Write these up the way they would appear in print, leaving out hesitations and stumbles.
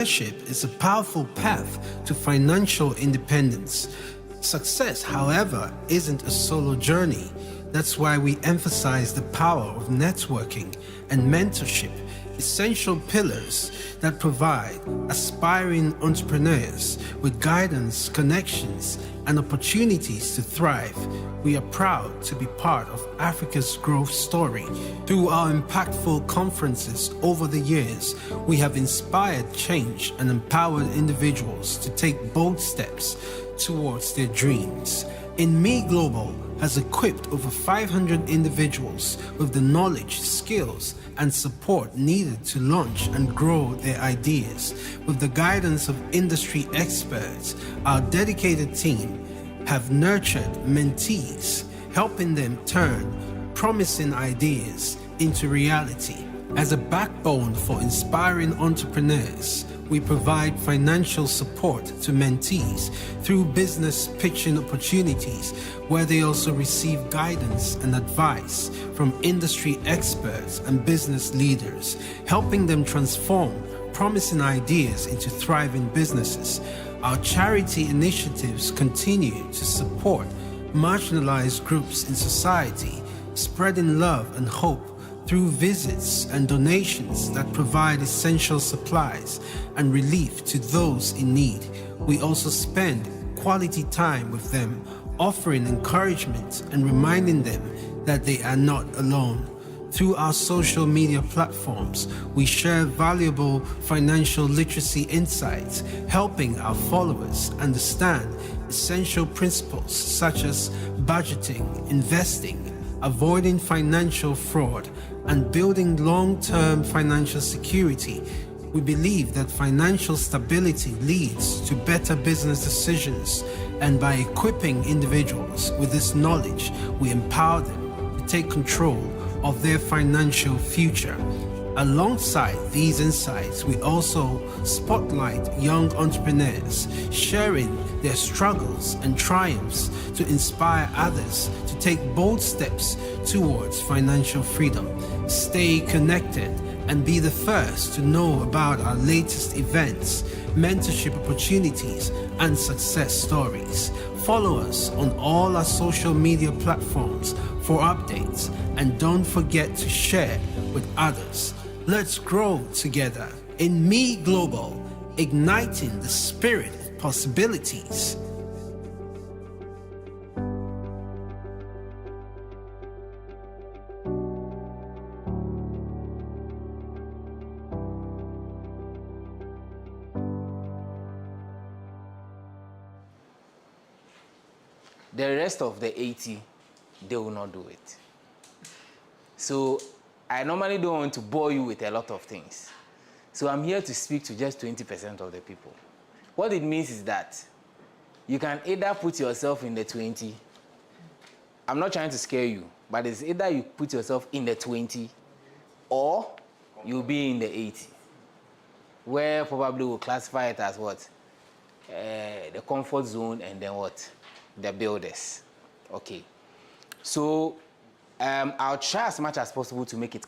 Entrepreneurship is a powerful path to financial independence. Success, however, isn't a solo journey. That's why we emphasize the power of networking and mentorship, essential pillars that provide aspiring entrepreneurs with guidance, connections, and opportunities to thrive. We are proud to be part of Africa's growth story. Through our impactful conferences over the years, we have inspired change and empowered individuals to take bold steps towards their dreams. In Me Global has equipped over 500 individuals with the knowledge, skills, and support needed to launch and grow their ideas. With the guidance of industry experts, our dedicated team have nurtured mentees, helping them turn promising ideas into reality. As a backbone for inspiring entrepreneurs, we provide financial support to mentees through business pitching opportunities, where they also receive guidance and advice from industry experts and business leaders, helping them transform promising ideas into thriving businesses. Our charity initiatives continue to support marginalized groups in society, spreading love and hope through visits and donations that provide essential supplies and relief to those in need. We also spend quality time with them, offering encouragement and reminding them that they are not alone. Through our social media platforms, we share valuable financial literacy insights, helping our followers understand essential principles such as budgeting, investing, avoiding financial fraud, and building long-term financial security. We believe that financial stability leads to better business decisions, and by equipping individuals with this knowledge, we empower them to take control of their financial future. Alongside these insights, we also spotlight young entrepreneurs, sharing their struggles and triumphs to inspire others to take bold steps towards financial freedom. Stay connected and be the first to know about our latest events, mentorship opportunities, and success stories. Follow us on all our social media platforms for updates, and don't forget to share with others. Let's grow together in Me Global, igniting the spirit of possibilities. The rest of the 80, they will not do it. So I normally don't want to bore you with a lot of things. So I'm here to speak to just 20% of the people. What it means is that you can either put yourself in the 20. I'm not trying to scare you, but it's either you put yourself in the 20 or you'll be in the 80, where probably we'll classify it as what? The comfort zone, and then what? The builders. Okay. So I'll try as much as possible to make it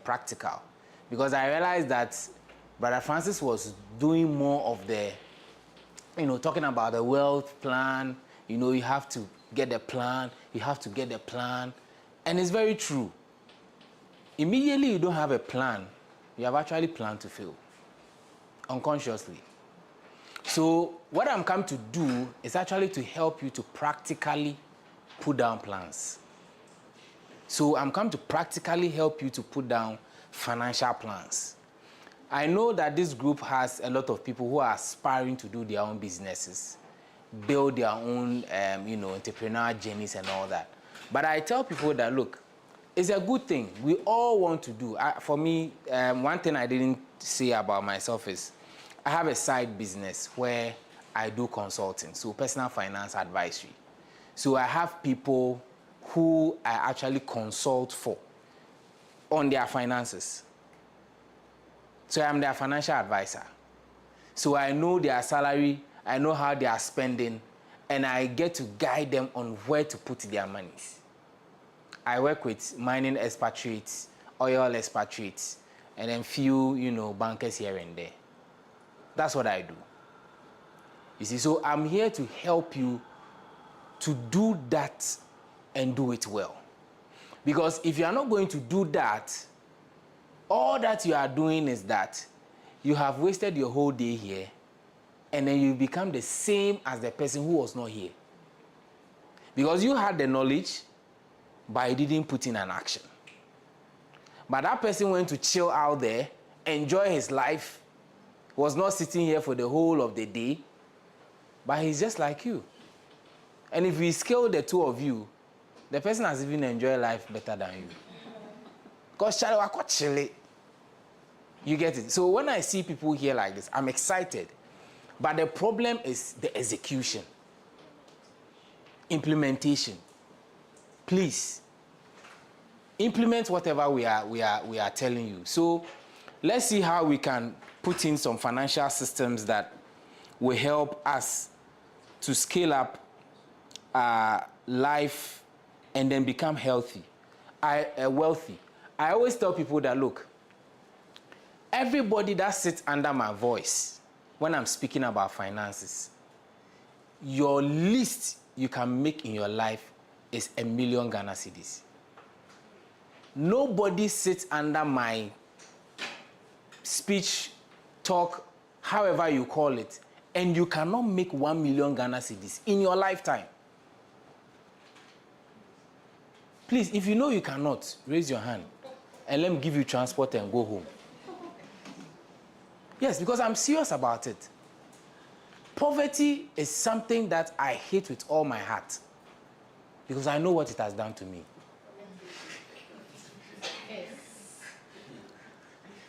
practical, because I realized that Brother Francis was doing more of the, talking about the wealth plan. You have to get the plan, and it's very true. Immediately you don't have a plan, you have actually planned to fail, unconsciously. So what I'm come to do is actually to help you to practically put down plans. So I'm come to practically help you to put down financial plans. I know that this group has a lot of people who are aspiring to do their own businesses, build their own, entrepreneurial journeys and all that. But I tell people that, look, it's a good thing. We all want to do. For me, one thing I didn't say about myself is I have a side business where I do consulting, so personal finance advisory. So I have people who I actually consult for on their finances. So I'm their financial advisor. So I know their salary, I know how they are spending, and I get to guide them on where to put their monies. I work with mining expatriates, oil expatriates, and then few, bankers here and there. That's what I do. You see, so I'm here to help you to do that and do it well. Because if you are not going to do that, all that you are doing is that you have wasted your whole day here, and then you become the same as the person who was not here. Because you had the knowledge, but you didn't put in an action. But that person went to chill out there, enjoy his life, was not sitting here for the whole of the day, but he's just like you. And if we scale the two of you, the person has even enjoyed life better than you. Because Charlie, I got chilly. You get it? So when I see people here like this, I'm excited. But the problem is the execution, implementation. Please, implement whatever we are telling you. So let's see how we can put in some financial systems that will help us to scale up life and then become wealthy. I always tell people that, look, everybody that sits under my voice when I'm speaking about finances, your least you can make in your life is 1 million Ghana cedis. Nobody sits under my speech, talk, however you call it, and you cannot make 1 million Ghana cedis in your lifetime. Please, if you know you cannot, raise your hand and let me give you transport and go home. Yes, because I'm serious about it. Poverty is something that I hate with all my heart because I know what it has done to me.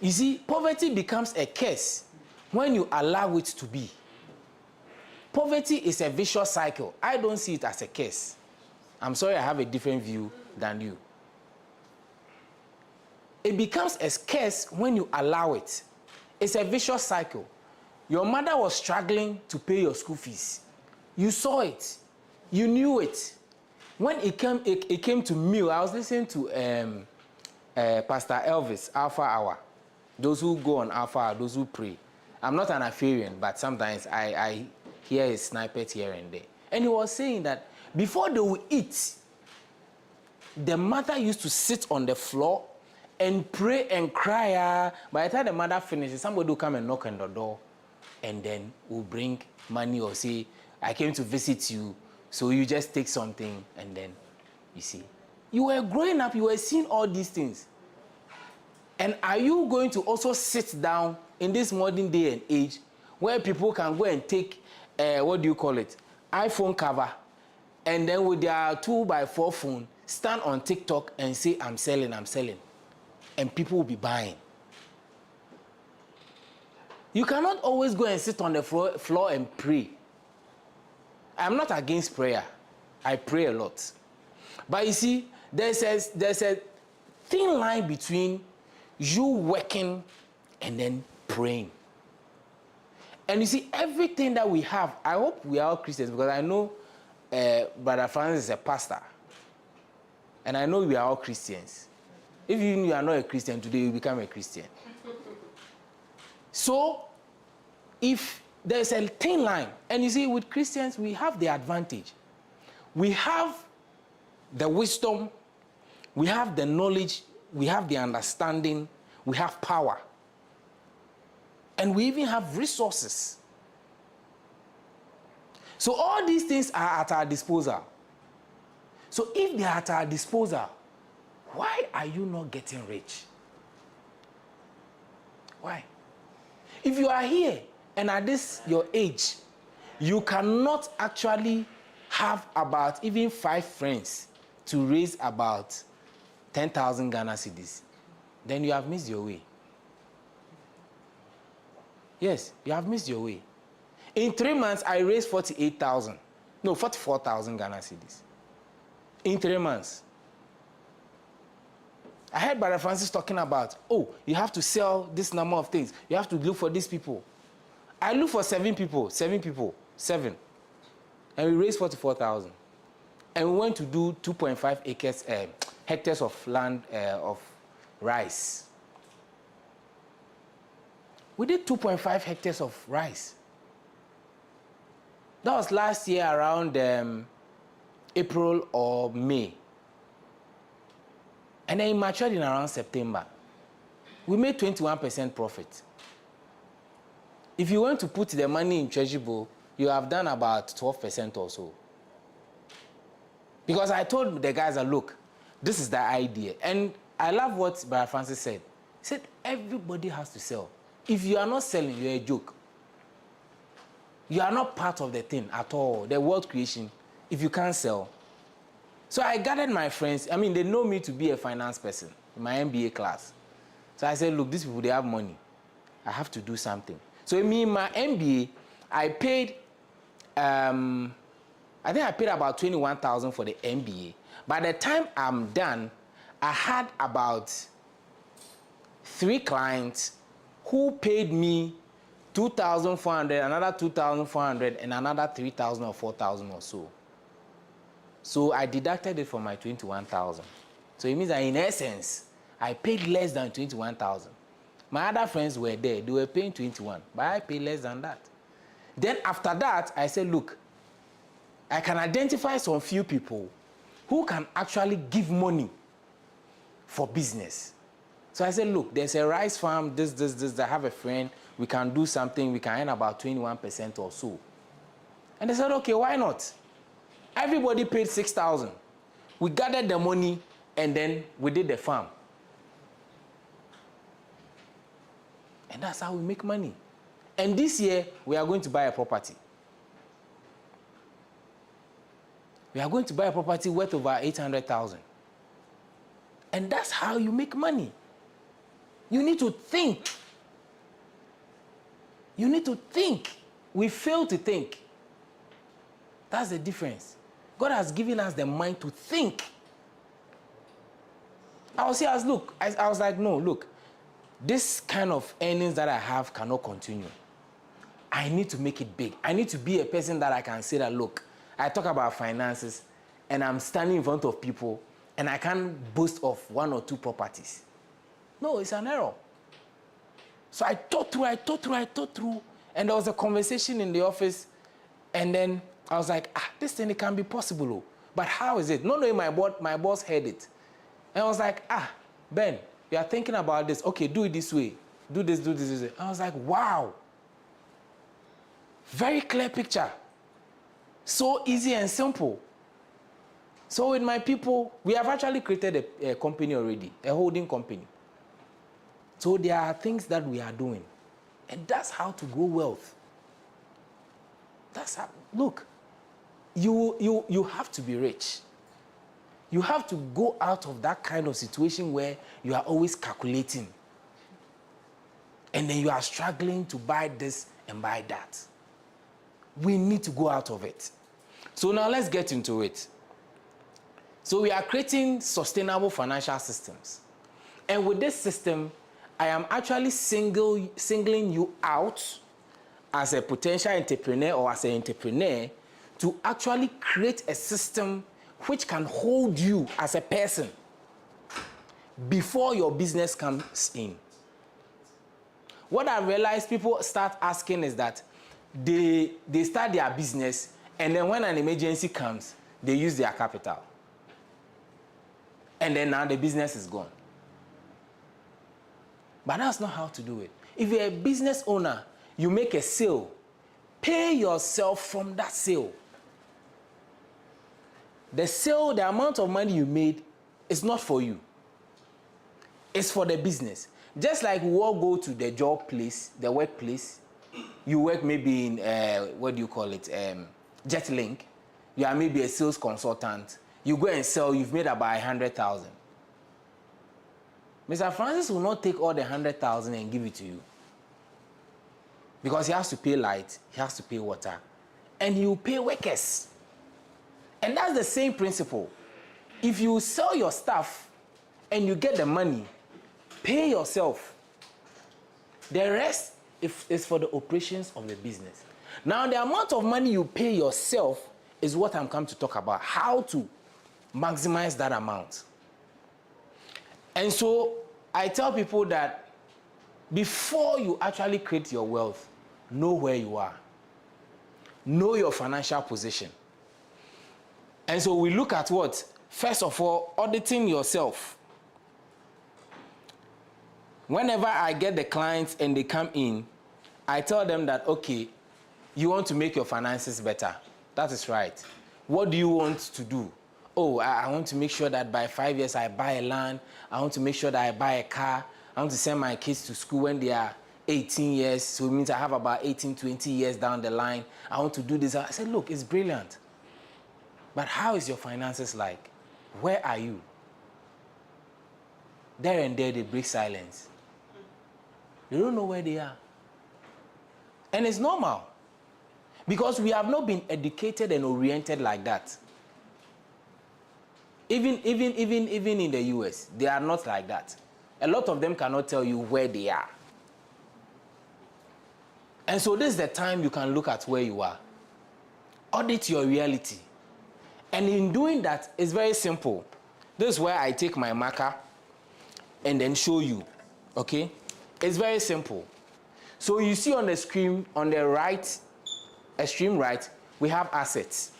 You see, poverty becomes a curse when you allow it to be. Poverty is a vicious cycle. I don't see it as a curse. I'm sorry I have a different view than you. It becomes a curse when you allow it. It's a vicious cycle. Your mother was struggling to pay your school fees. You saw it. You knew it. When it came to meal, I was listening to Pastor Elvis, Alpha Hour. Those who go on Alpha Hour, those who pray. I'm not an Afarian, but sometimes I hear his snippet here and there. And he was saying that before they would eat, the mother used to sit on the floor and pray and cry. By the time the mother finishes, somebody will come and knock on the door and then will bring money or say, I came to visit you, so you just take something and then, you see. You were growing up, you were seeing all these things. And are you going to also sit down in this modern day and age where people can go and take, iPhone cover, and then with their 2x4 phone, stand on TikTok and say, I'm selling. And people will be buying. You cannot always go and sit on the floor and pray. I'm not against prayer. I pray a lot. But you see, there's a thin line between you working and then praying. And you see, everything that we have, I hope we are all Christians, because I know Brother Francis is a pastor. And I know we are all Christians. If you are not a Christian today, you become a Christian. So, if there's a thin line, and you see, with Christians, we have the advantage. We have the wisdom, we have the knowledge, we have the understanding, we have power. And we even have resources. So all these things are at our disposal. So if they are at our disposal, why are you not getting rich? Why? If you are here and at this your age, you cannot actually have about even 5 friends to raise about 10,000 Ghana cedis, then you have missed your way. Yes, you have missed your way. In 3 months, I raised 44,000 Ghana cedis. In 3 months. I heard Brother Francis talking about, you have to sell this number of things. You have to look for these people. I look for 7 people. And we raised 44,000. And we went to do 2.5 hectares of land of rice. We did 2.5 hectares of rice. That was last year around April or May. And then it matured in around September. We made 21% profit. If you want to put the money in Treasury Bowl, you have done about 12% or so. Because I told the guys that, look, this is the idea. And I love what Brother Francis said. He said, everybody has to sell. If you are not selling, you're a joke. You are not part of the thing at all, the wealth creation, if you can't sell. So I gathered my friends. I mean, they know me to be a finance person in my MBA class. So I said, look, these people, they have money. I have to do something. So me, in my MBA, I paid, I think I paid about 21,000 for the MBA. By the time I'm done, I had about 3 clients who paid me 2,400, another 2,400, and another 3,000 or 4,000 or so. So I deducted it from my 21,000. So it means that in essence, I paid less than 21,000. My other friends were there, they were paying 21, but I paid less than that. Then after that, I said, look, I can identify some few people who can actually give money for business. So I said, look, there's a rice farm, this, I have a friend, we can do something, we can earn about 21% or so. And they said, okay, why not? Everybody paid 6,000. We gathered the money, and then we did the farm. And that's how we make money. And this year, we are going to buy a property. We are going to buy a property worth over 800,000. And that's how you make money. You need to think. You need to think. We fail to think. That's the difference. God has given us the mind to think. I was like, no, look, this kind of earnings that I have cannot continue. I need to make it big. I need to be a person that I can say that, look, I talk about finances, and I'm standing in front of people, and I can't boast of 1 or 2 properties. No, it's an error. So I thought through, and there was a conversation in the office, and then I was like, this thing, it can be possible, but how is it? No, my boss heard it. And I was like, Ben, you are thinking about this. Okay, do it this way. Do this. I was like, wow. Very clear picture. So easy and simple. So with my people, we have actually created a company already, a holding company. So there are things that we are doing. And that's how to grow wealth. That's how, look, you have to be rich. You have to go out of that kind of situation where you are always calculating. And then you are struggling to buy this and buy that. We need to go out of it. So now let's get into it. So we are creating sustainable financial systems. And with this system, I am actually singling you out as a potential entrepreneur or as an entrepreneur to actually create a system which can hold you as a person before your business comes in. What I realize people start asking is that they start their business, and then when an emergency comes, they use their capital. And then now the business is gone. But that's not how to do it. If you're a business owner, you make a sale, pay yourself from that sale. The sale, the amount of money you made, is not for you. It's for the business. Just like we all go to the job place, the workplace, you work maybe in, JetLink. You are maybe a sales consultant. You go and sell, you've made about 100,000. Mr. Francis will not take all the 100,000 and give it to you. Because he has to pay light, he has to pay water, and he will pay workers. And that's the same principle. If you sell your stuff and you get the money, pay yourself. The rest is for the operations of the business. Now, the amount of money you pay yourself is what I'm come to talk about, how to maximize that amount. And so I tell people that before you actually create your wealth, know where you are. Know your financial position. And so we look at what? First of all, auditing yourself. Whenever I get the clients and they come in, I tell them that, okay, you want to make your finances better. That is right. What do you want to do? Oh, I want to make sure that by 5 years I buy a land. I want to make sure that I buy a car. I want to send my kids to school when they are 18 years. So it means I have about 18, 20 years down the line. I want to do this. I said, look, it's brilliant. But how is your finances like? Where are you? There and there, they break silence. They don't know where they are. And it's normal. Because we have not been educated and oriented like that. Even in the US, they are not like that. A lot of them cannot tell you where they are. And so this is the time you can look at where you are. Audit your reality. And in doing that, it's very simple. This is where I take my marker and then show you. Okay? It's very simple. So you see on the screen, on the right, extreme right, we have assets.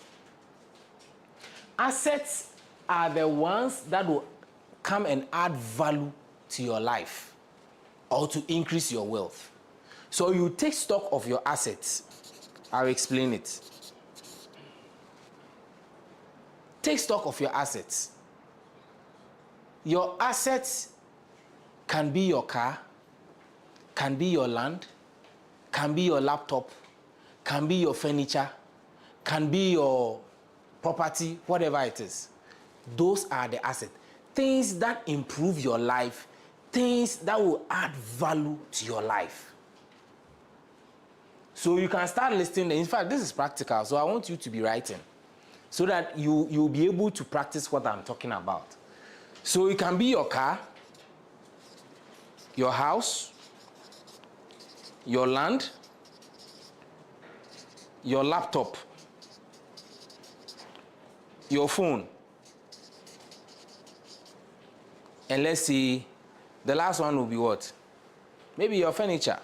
Assets are the ones that will come and add value to your life or to increase your wealth. So you take stock of your assets. I'll explain it. Take stock of your assets. Your assets can be your car, can be your land, can be your laptop, can be your furniture, can be your property, whatever it is. Those are the assets. Things that improve your life, things that will add value to your life. So you can start listing. In fact, this is practical, so I want you to be writing so that you'll be able to practice what I'm talking about. So it can be your car, your house, your land, your laptop, your phone, and let's see, the last one will be what? Maybe your furniture.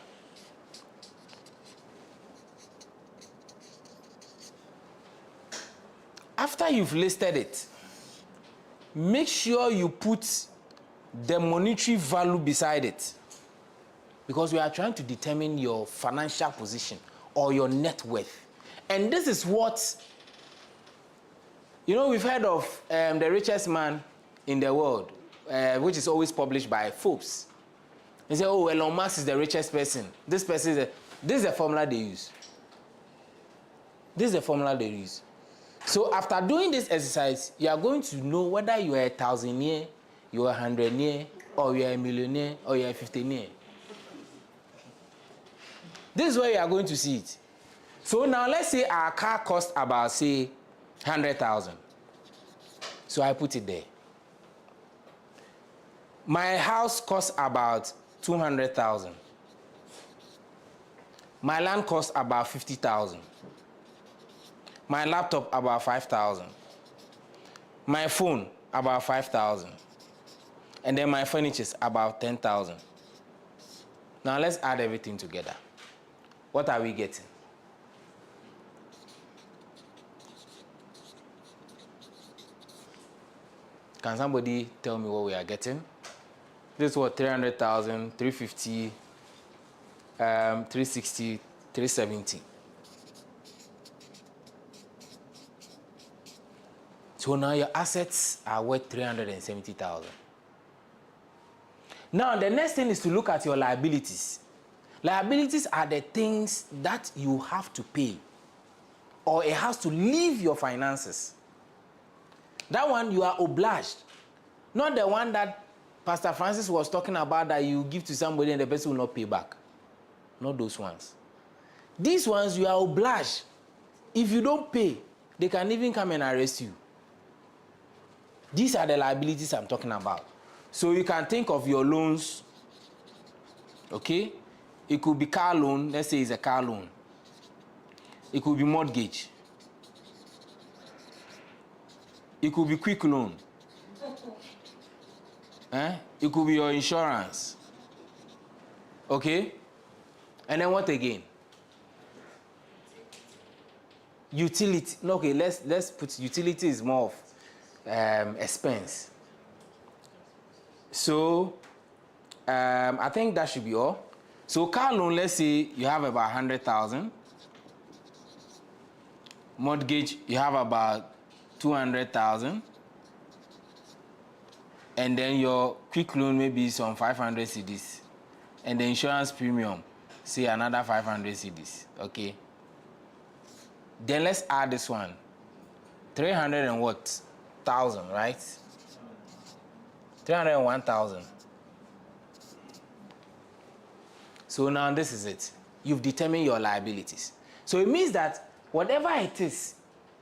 After you've listed it, make sure you put the monetary value beside it, because we are trying to determine your financial position or your net worth. And this is what, we've heard of the richest man in the world, which is always published by Forbes. They say, oh, Elon Musk is the richest person. This person is this is the formula they use. This is the formula they use. So after doing this exercise, you are going to know whether you are a thousandaire, you are 100-year, or you are a millionaire, or you are a 15-year. This is where you are going to see it. So now let's say our car costs about, say, 100,000. So I put it there. My house costs about 200,000. My land costs about 50,000. My laptop about 5,000. My phone about 5,000. And then my furniture is about 10,000. Now let's add everything together. What are we getting? Can somebody tell me what we are getting? This is what, 300,000, 350, 360, 370. So now your assets are worth 370,000. Now the next thing is to look at your liabilities. Liabilities are the things that you have to pay, or it has to leave your finances. That one you are obliged. Not the one that Pastor Francis was talking about that you give to somebody and the person will not pay back. Not those ones. These ones you are obliged. If you don't pay, they can even come and arrest you. These are the liabilities I'm talking about. So you can think of your loans, okay? It could be car loan, let's say it's a car loan. It could be mortgage. It could be quick loan. It could be your insurance. Okay? And then what again? Utility. No, okay, let's put utility is more of expense. So I think that should be all. So car loan, let's say you have about 100,000. Mortgage, you have about 200,000. And then your quick loan maybe some 500 cedis. And the insurance premium, say another 500 cedis. Okay. Then let's add this one. 300 and what? 1,000, right? 301,000. So now this is it. You've determined your liabilities. So it means that whatever it is,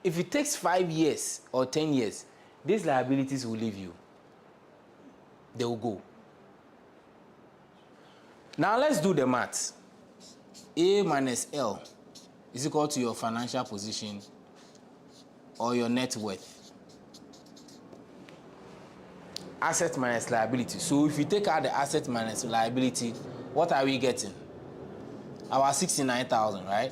if it takes 5 years or 10 years, these liabilities will leave you. They will go. Now let's do the maths. A minus L is equal to your financial position or your net worth. Asset minus liability. So if you take out the asset minus liability, what are we getting? About 69,000, right?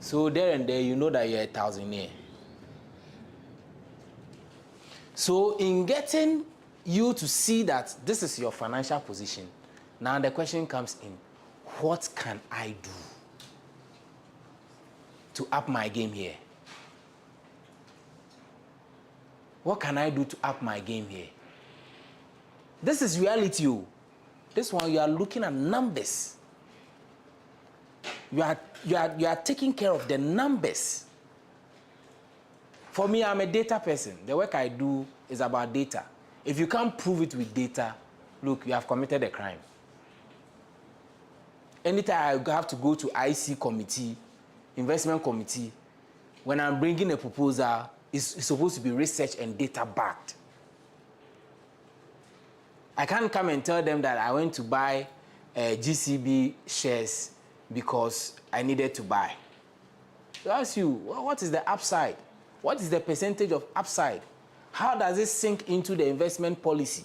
So there and there, you know that you're a thousandaire. So in getting you to see that this is your financial position, now the question comes in, what can I do to up my game here? What can I do to up my game here? This is reality. This one, you are looking at numbers. You are taking care of the numbers. For me, I'm a data person. The work I do is about data. If you can't prove it with data, look, you have committed a crime. Anytime I have to go to IC committee, investment committee, when I'm bringing a proposal, it's supposed to be research and data backed. I can't come and tell them that I went to buy GCB shares because I needed to buy. So I ask you, what is the upside? What is the percentage of upside? How does it sink into the investment policy?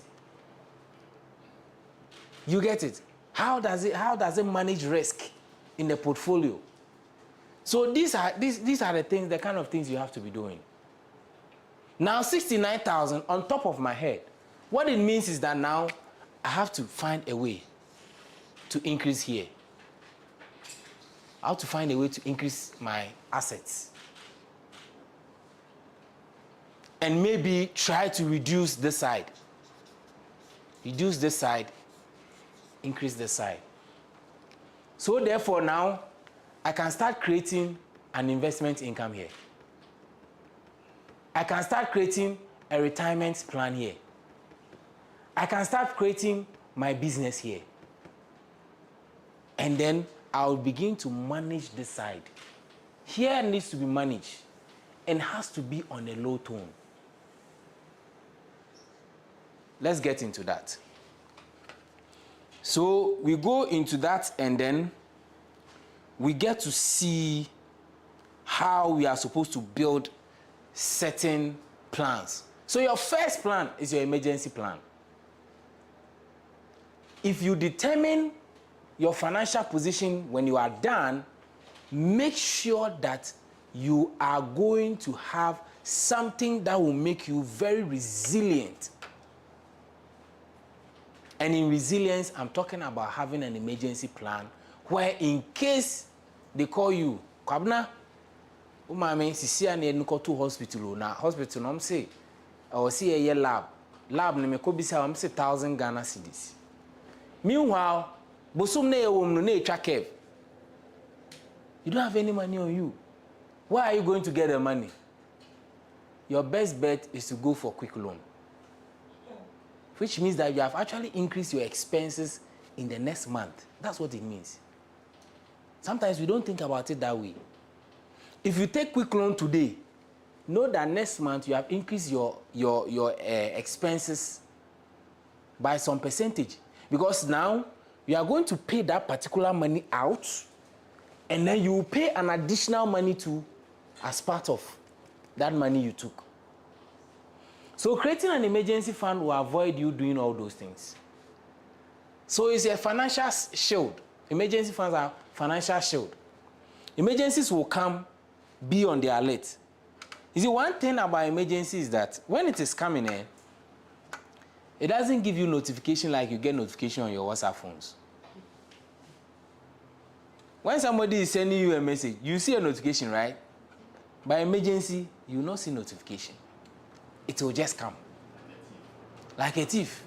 You get it? How does it manage risk in the portfolio? So these are the things, the kind of things you have to be doing. Now 69,000 on top of my head. What it means is that now I have to find a way to increase here. I have to find a way to increase my assets. And maybe try to reduce this side. Reduce this side, increase this side. So therefore now, I can start creating an investment income here. I can start creating a retirement plan here. I can start creating my business here. And then I'll begin to manage this side. Here needs to be managed and has to be on a low tone. Let's get into that. So we go into that and then we get to see how we are supposed to build certain plans. So your first plan is your emergency plan. If you determine your financial position when you are done, make sure that you are going to have something that will make you very resilient. And in resilience, I'm talking about having an emergency plan where in case they call you, Kwabna, umame sisi ane nuko to hospital na hospital no say or see a lab ne me ko bisa am say 1,000 Ghana cedis. Meanwhile, bosum na yewom no na etwa kev. You don't have any money on you. Where are you going to get the money? Your best bet is to go for quick loan. Which means that you have actually increased your expenses in the next month. That's what it means. Sometimes we don't think about it that way. If you take quick loan today, know that next month you have increased your expenses by some percentage. Because now you are going to pay that particular money out, and then you will pay an additional money too as part of that money you took. So creating an emergency fund will avoid you doing all those things. So it's a financial shield. Emergency funds are financial shield. Emergencies will come, be on the alert. You see, one thing about emergency is that when it is coming in, it doesn't give you notification like you get notification on your WhatsApp phones. When somebody is sending you a message, you see a notification, right? By emergency, you will not see notification. It will just come. Like a thief.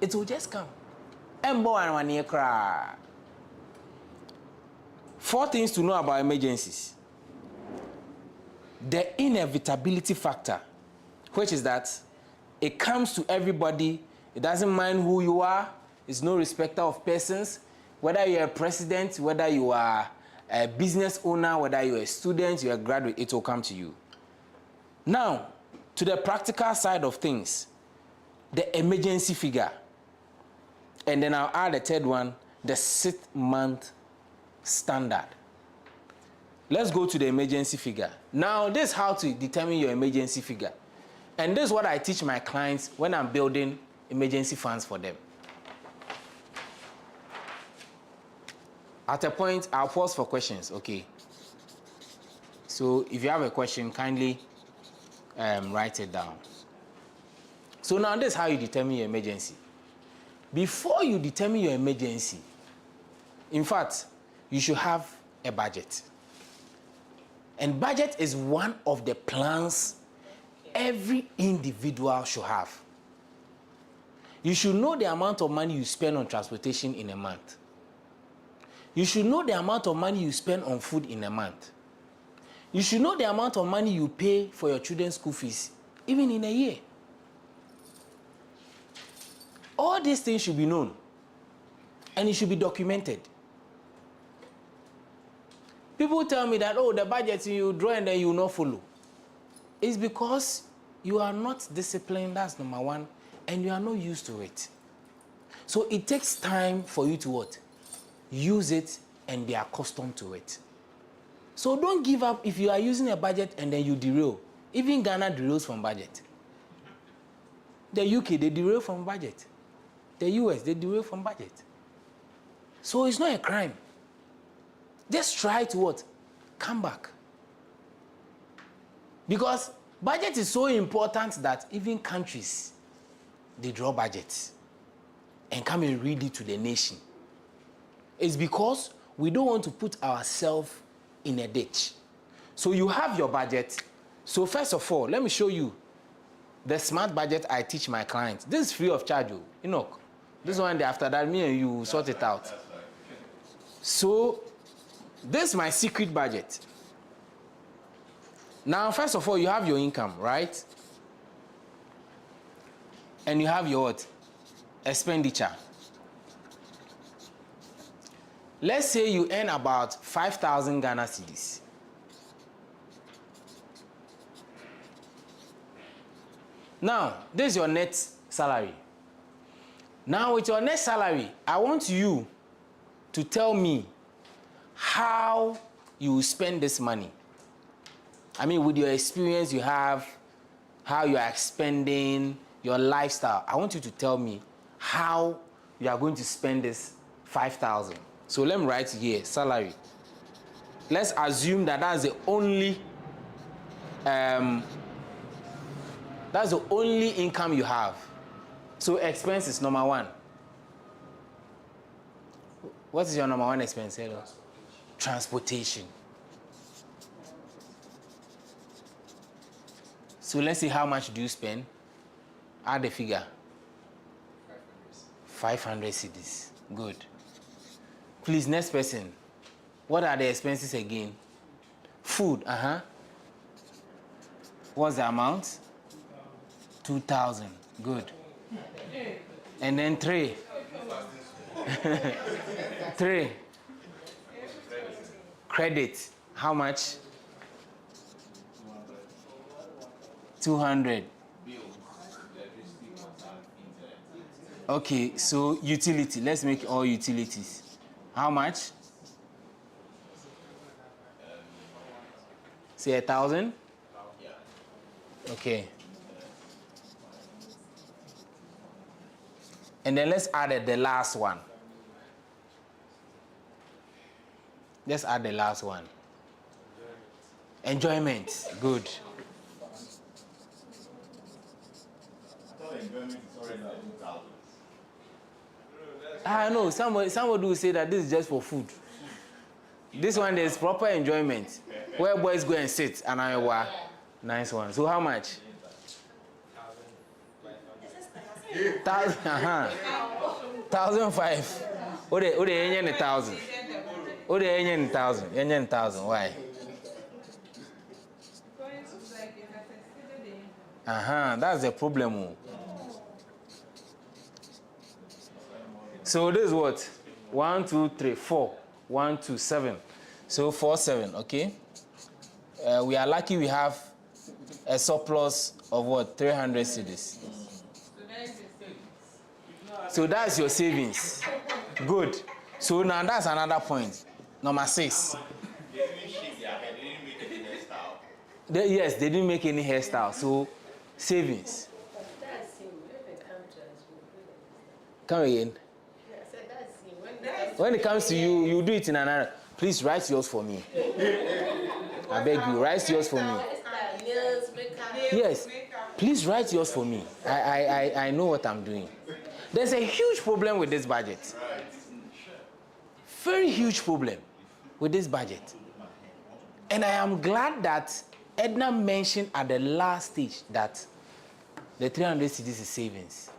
It will just come. Four things to know about emergencies. The inevitability factor, which is that it comes to everybody. It doesn't mind who you are. It's no respecter of persons. Whether you're a president, whether you are a business owner, whether you're a student, you're a graduate, it will come to you. Now, to the practical side of things, the emergency figure. And then I'll add a third one, the 6-month standard. Let's go to the emergency figure. Now, this is how to determine your emergency figure. And this is what I teach my clients when I'm building emergency funds for them. At a point, I'll pause for questions, okay? So if you have a question, kindly write it down. So now this is how you determine your emergency. Before you determine your emergency, in fact, you should have a budget. And budget is one of the plans every individual should have. You should know the amount of money you spend on transportation in a month. You should know the amount of money you spend on food in a month. You should know the amount of money you pay for your children's school fees, even in a year. All these things should be known, and it should be documented. People tell me that, oh, the budget you draw and then you will not follow. It's because you are not disciplined, that's number one, and you are not used to it. So it takes time for you to what? Use it and be accustomed to it. So don't give up if you are using a budget and then you derail. Even Ghana derails from budget. The UK, they derail from budget. The US, they derail from budget. So it's not a crime. Just try to what? Come back. Because budget is so important that even countries, they draw budgets and come and read it to the nation. It's because we don't want to put ourselves in a ditch. So you have your budget. So first of all, let me show you the smart budget I teach my clients. This is free of charge, Enoch. This one, after that, me and you sort it out. So this is my secret budget. Now, first of all, you have your income, right? And you have your what? Expenditure. Let's say you earn about 5,000 Ghana cedis. Now, this is your net salary. Now, with your net salary, I want you to tell me how you spend this money. I mean, with your experience you have, how you are spending, your lifestyle. I want you to tell me how you are going to spend this 5,000. So let me write here, salary. Let's assume that that's the only income you have. So expense is number one. What is your number one expense? Hello? Transportation. So let's see how much do you spend. Add the figure. 500 cedis. Good. Please, next person. What are the expenses again? Food, What's the amount? 2,000. Good. And then 3. 3. Credit. How much? 200. Okay, so utility. Let's make all utilities. How much? Say 1,000? Okay. And then let's add the last one. Let's add the last one. Enjoyment. Good. I know somebody will say that this is just for food. This one there's proper enjoyment where boys go and sit and I wow, nice one. So how much? 1,005. Ode 1,000. Ode 1,000. Why? That's the problem. So this is what? 1, 2, 3, 4. 1, 2, 7. So 4, 7. Okay. We are lucky we have a surplus of what? 300 cedis. So that's your savings. Good. So now that's another point. Number 6. Yes, they didn't make any hairstyle. So savings. Come again. When it comes to you, you do it in another. Please write yours for me. I beg you, write yours for me. Yes, please write yours for me. I know what I'm doing. There's a huge problem with this budget. Very huge problem with this budget. And I am glad that Edna mentioned at the last stage that the 300 cedis is savings.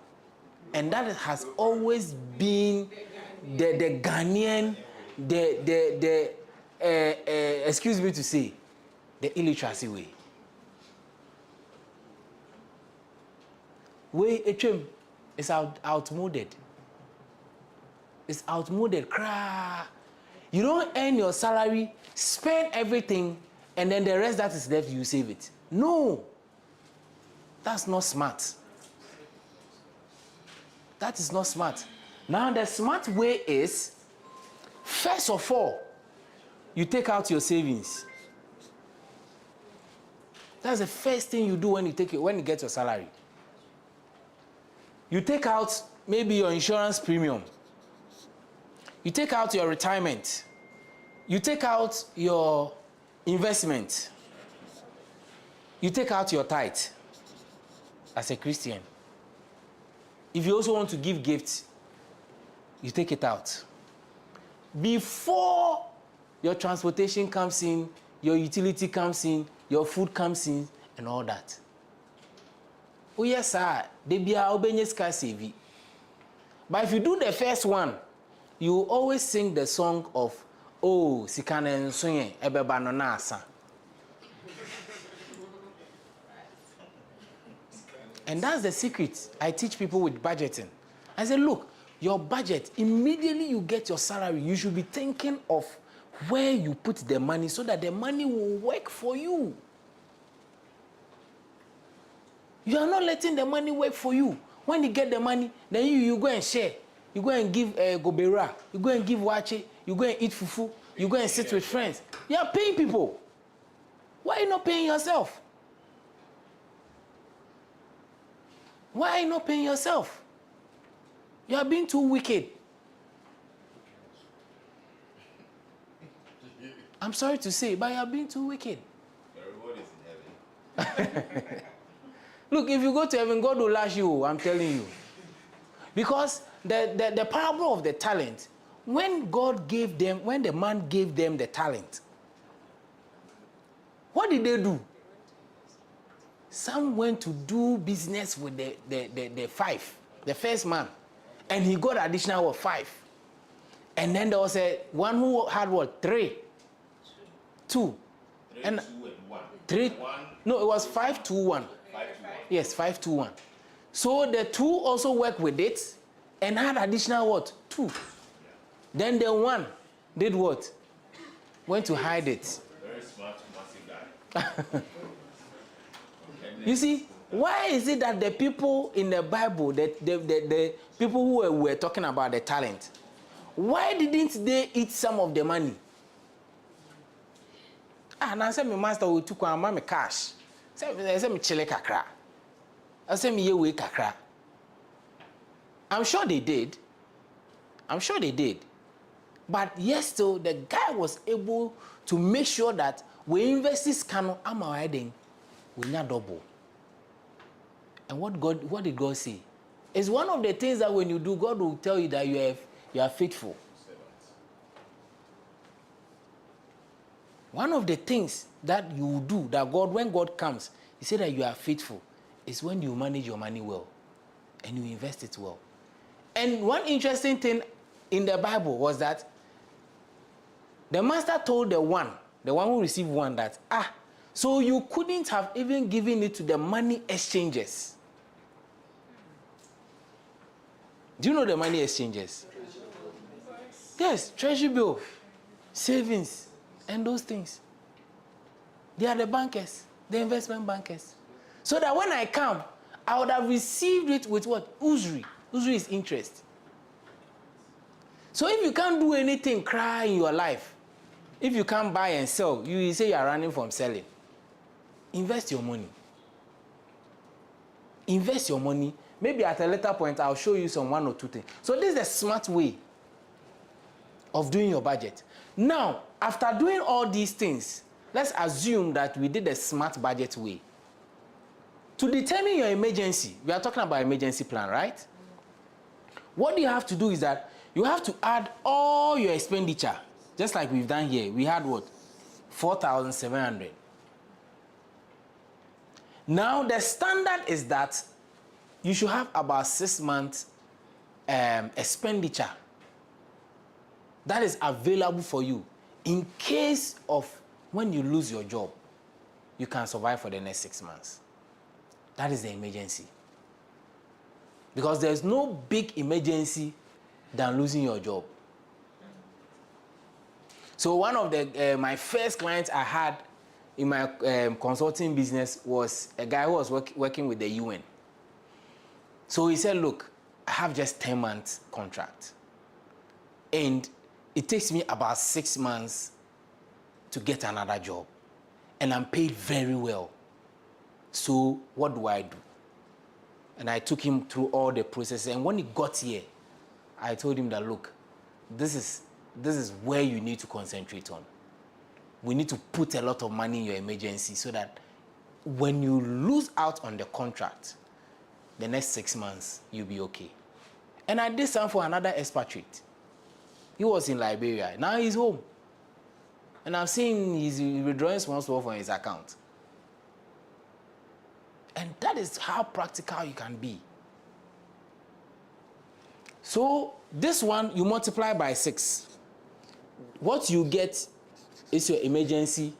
And that has always been the Ghanaian, excuse me to say, the illiteracy way. It's outmoded. It's outmoded. You don't earn your salary, spend everything, and then the rest that is left, you save it. No. That's not smart. That is not smart. Now, the smart way is, first of all, you take out your savings. That's the first thing you do when you get your salary. You take out maybe your insurance premium. You take out your retirement. You take out your investment. You take out your tithe as a Christian. If you also want to give gifts, you take it out. Before your transportation comes in, your utility comes in, your food comes in, and all that. Oh yes, sir. But if you do the first one, you always sing the song of, oh, Sikane Nsunye, Ebeba Nonasa. And that's the secret I teach people with budgeting. I say, look, your budget, immediately you get your salary, you should be thinking of where you put the money so that the money will work for you. You are not letting the money work for you. When you get the money, then you go and share. You go and give gobera. You go and give wache. You go and eat fufu. You go and sit with friends. You are paying people. Why are you not paying yourself? Why are you not paying yourself? You are being too wicked. I'm sorry to say, but you are being too wicked. The reward is in heaven. Look, if you go to heaven, God will lash you, I'm telling you. Because the parable of the talent, when the man gave them the talent, what did they do? Some went to do business with the 5, the first man, and he got additional 5. And then there was one who had 3? 2. 3, and 2, and 1. 3. 1. No, it was 5, 2, 1. 5 to 1. Yes, 5, 2, 1. So the 2 also worked with it and had additional 2. Yeah. Then the 1 did what? Went to hide it. Very smart, massive guy. You see, why is it that the people in the Bible, the people who were talking about the talent, why didn't they eat some of the money? And I said, my master will took my cash. I said, me chile kakra. I said, me ye kakra. I'm sure they did. I'm sure they did. But yes, still, the guy was able to make sure that we invest can am hiding, we not double. And what did God say? It's one of the things that when you do, God will tell you that you are faithful. One of the things that you do, that God, when God comes, He said that you are faithful, is when you manage your money well and you invest it well. And one interesting thing in the Bible was that the master told the one who received one, that, so you couldn't have even given it to the money exchangers. Do you know the money exchangers? Yes, treasury bill, savings, and those things. They are the bankers, the investment bankers. So that when I come, I would have received it with what? Usury. Usury is interest. So if you can't do anything, cry in your life. If you can't buy and sell, you say you are running from selling. Invest your money. Invest your money. Maybe at a later point, I'll show you some one or two things. So this is a smart way of doing your budget. Now, after doing all these things, let's assume that we did a smart budget way. To determine your emergency, we are talking about emergency plan, right? What you have to do is that you have to add all your expenditure, just like we've done here. We had what? 4,700. Now, the standard is that you should have about 6 months expenditure that is available for you in case of when you lose your job, you can survive for the next 6 months. That is the emergency. Because there's no big emergency than losing your job. So one of the my first clients I had in my consulting business was a guy who was working with the UN. So he said, look, I have just 10 months contract. And it takes me about 6 months to get another job. And I'm paid very well. So what do I do? And I took him through all the processes. And when he got here, I told him that, look, this is where you need to concentrate on. We need to put a lot of money in your emergency so that when you lose out on the contract, the next 6 months, you'll be okay. And I did some for another expatriate. He was in Liberia. Now he's home. And I'm seeing he's withdrawing small from his account. And that is how practical you can be. So this one, you multiply by 6. What you get is your emergency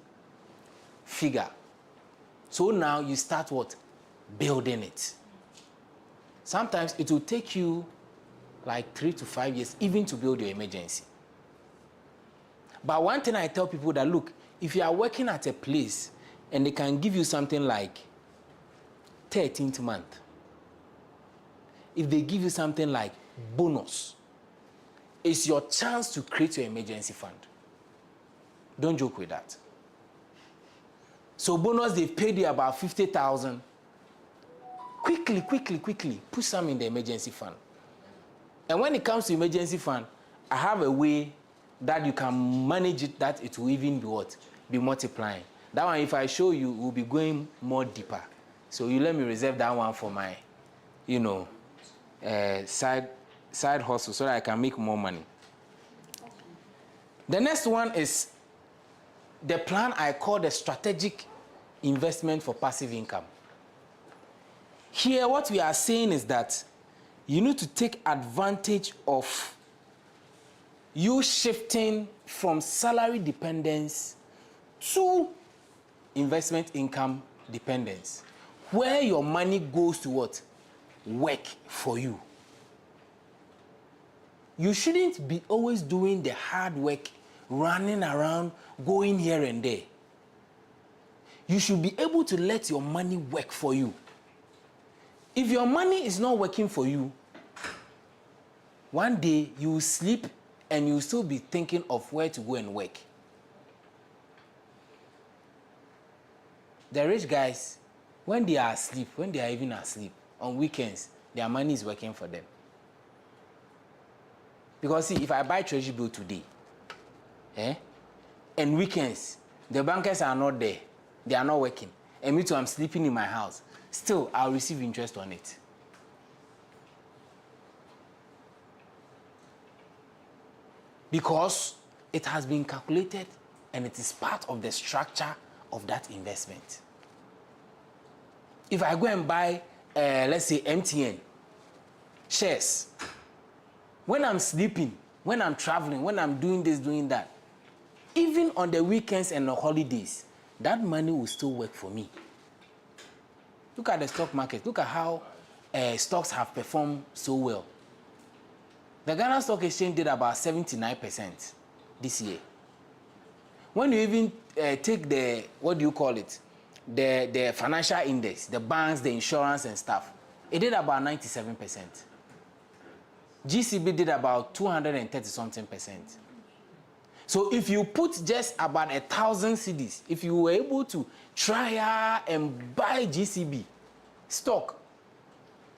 figure. So now you start what? Building it. Sometimes it will take you like 3 to 5 years even to build your emergency. But one thing I tell people that, look, if you are working at a place and they can give you something like 13th month, if they give you something like bonus, it's your chance to create your emergency fund. Don't joke with that. So bonus, they've paid you about 50,000. Quickly, put some in the emergency fund. And when it comes to emergency fund, I have a way that you can manage it that it will even be what? Be multiplying. That one, if I show you, we'll be going more deeper. So you let me reserve that one for my, side hustle so that I can make more money. The next one is the plan I call the strategic investment for passive income. Here, what we are saying is that you need to take advantage of you shifting from salary dependence to investment income dependence, where your money goes to what? Work for you. You shouldn't be always doing the hard work, running around, going here and there. You should be able to let your money work for you. If your money is not working for you, one day you will sleep and you will still be thinking of where to go and work. The rich guys, when they are asleep, when they are even asleep, on weekends, their money is working for them. Because see, if I buy treasury bill today, and weekends, the bankers are not there, they are not working, and me too, I'm sleeping in my house, still, I'll receive interest on it. Because it has been calculated and it is part of the structure of that investment. If I go and buy, let's say, MTN shares, when I'm sleeping, when I'm traveling, when I'm doing this, doing that, even on the weekends and the holidays, that money will still work for me. Look at the stock market. Look at how stocks have performed so well. The Ghana Stock Exchange did about 79% this year. When you even take the, what do you call it? The financial index, the banks, the insurance and stuff, it did about 97%. GCB did about 230-something%. So if you put just about 1,000 cedis, if you were able to try and buy GCB stock,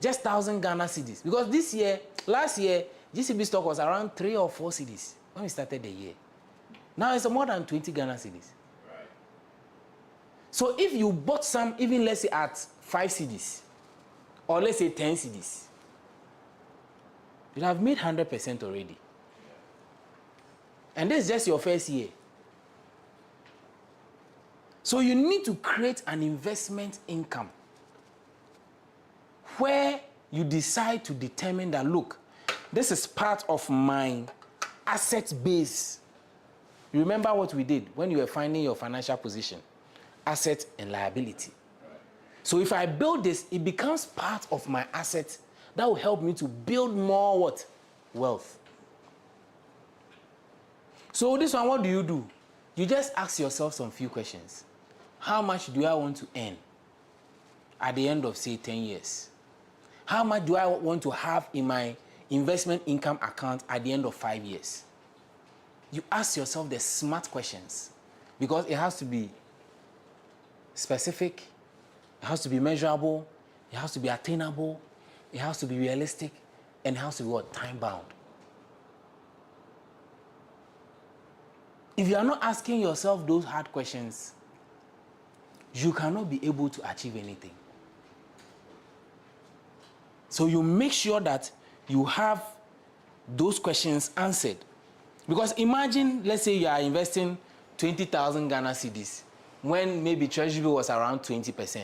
just 1,000 Ghana cedis, because this year, last year, GCB stock was around 3 or 4 cedis when we started the year. Now it's more than 20 Ghana cedis. Right. So if you bought some, even let's say at 5 cedis, or let's say 10 cedis, you'd have made 100% already. And this is just your first year. So you need to create an investment income where you decide to determine that, look, this is part of my asset base. You remember what we did when you were finding your financial position? Asset and liability. Right. So if I build this, it becomes part of my asset that will help me to build more what? Wealth. So this one, what do? You just ask yourself some few questions. How much do I want to earn at the end of, say, 10 years? How much do I want to have in my investment income account at the end of 5 years? You ask yourself the smart questions because it has to be specific, it has to be measurable, it has to be attainable, it has to be realistic, and it has to be what? Time-bound. If you are not asking yourself those hard questions, you cannot be able to achieve anything. So you make sure that you have those questions answered. Because imagine, let's say you are investing 20,000 Ghana cedis when maybe treasury was around 20%. You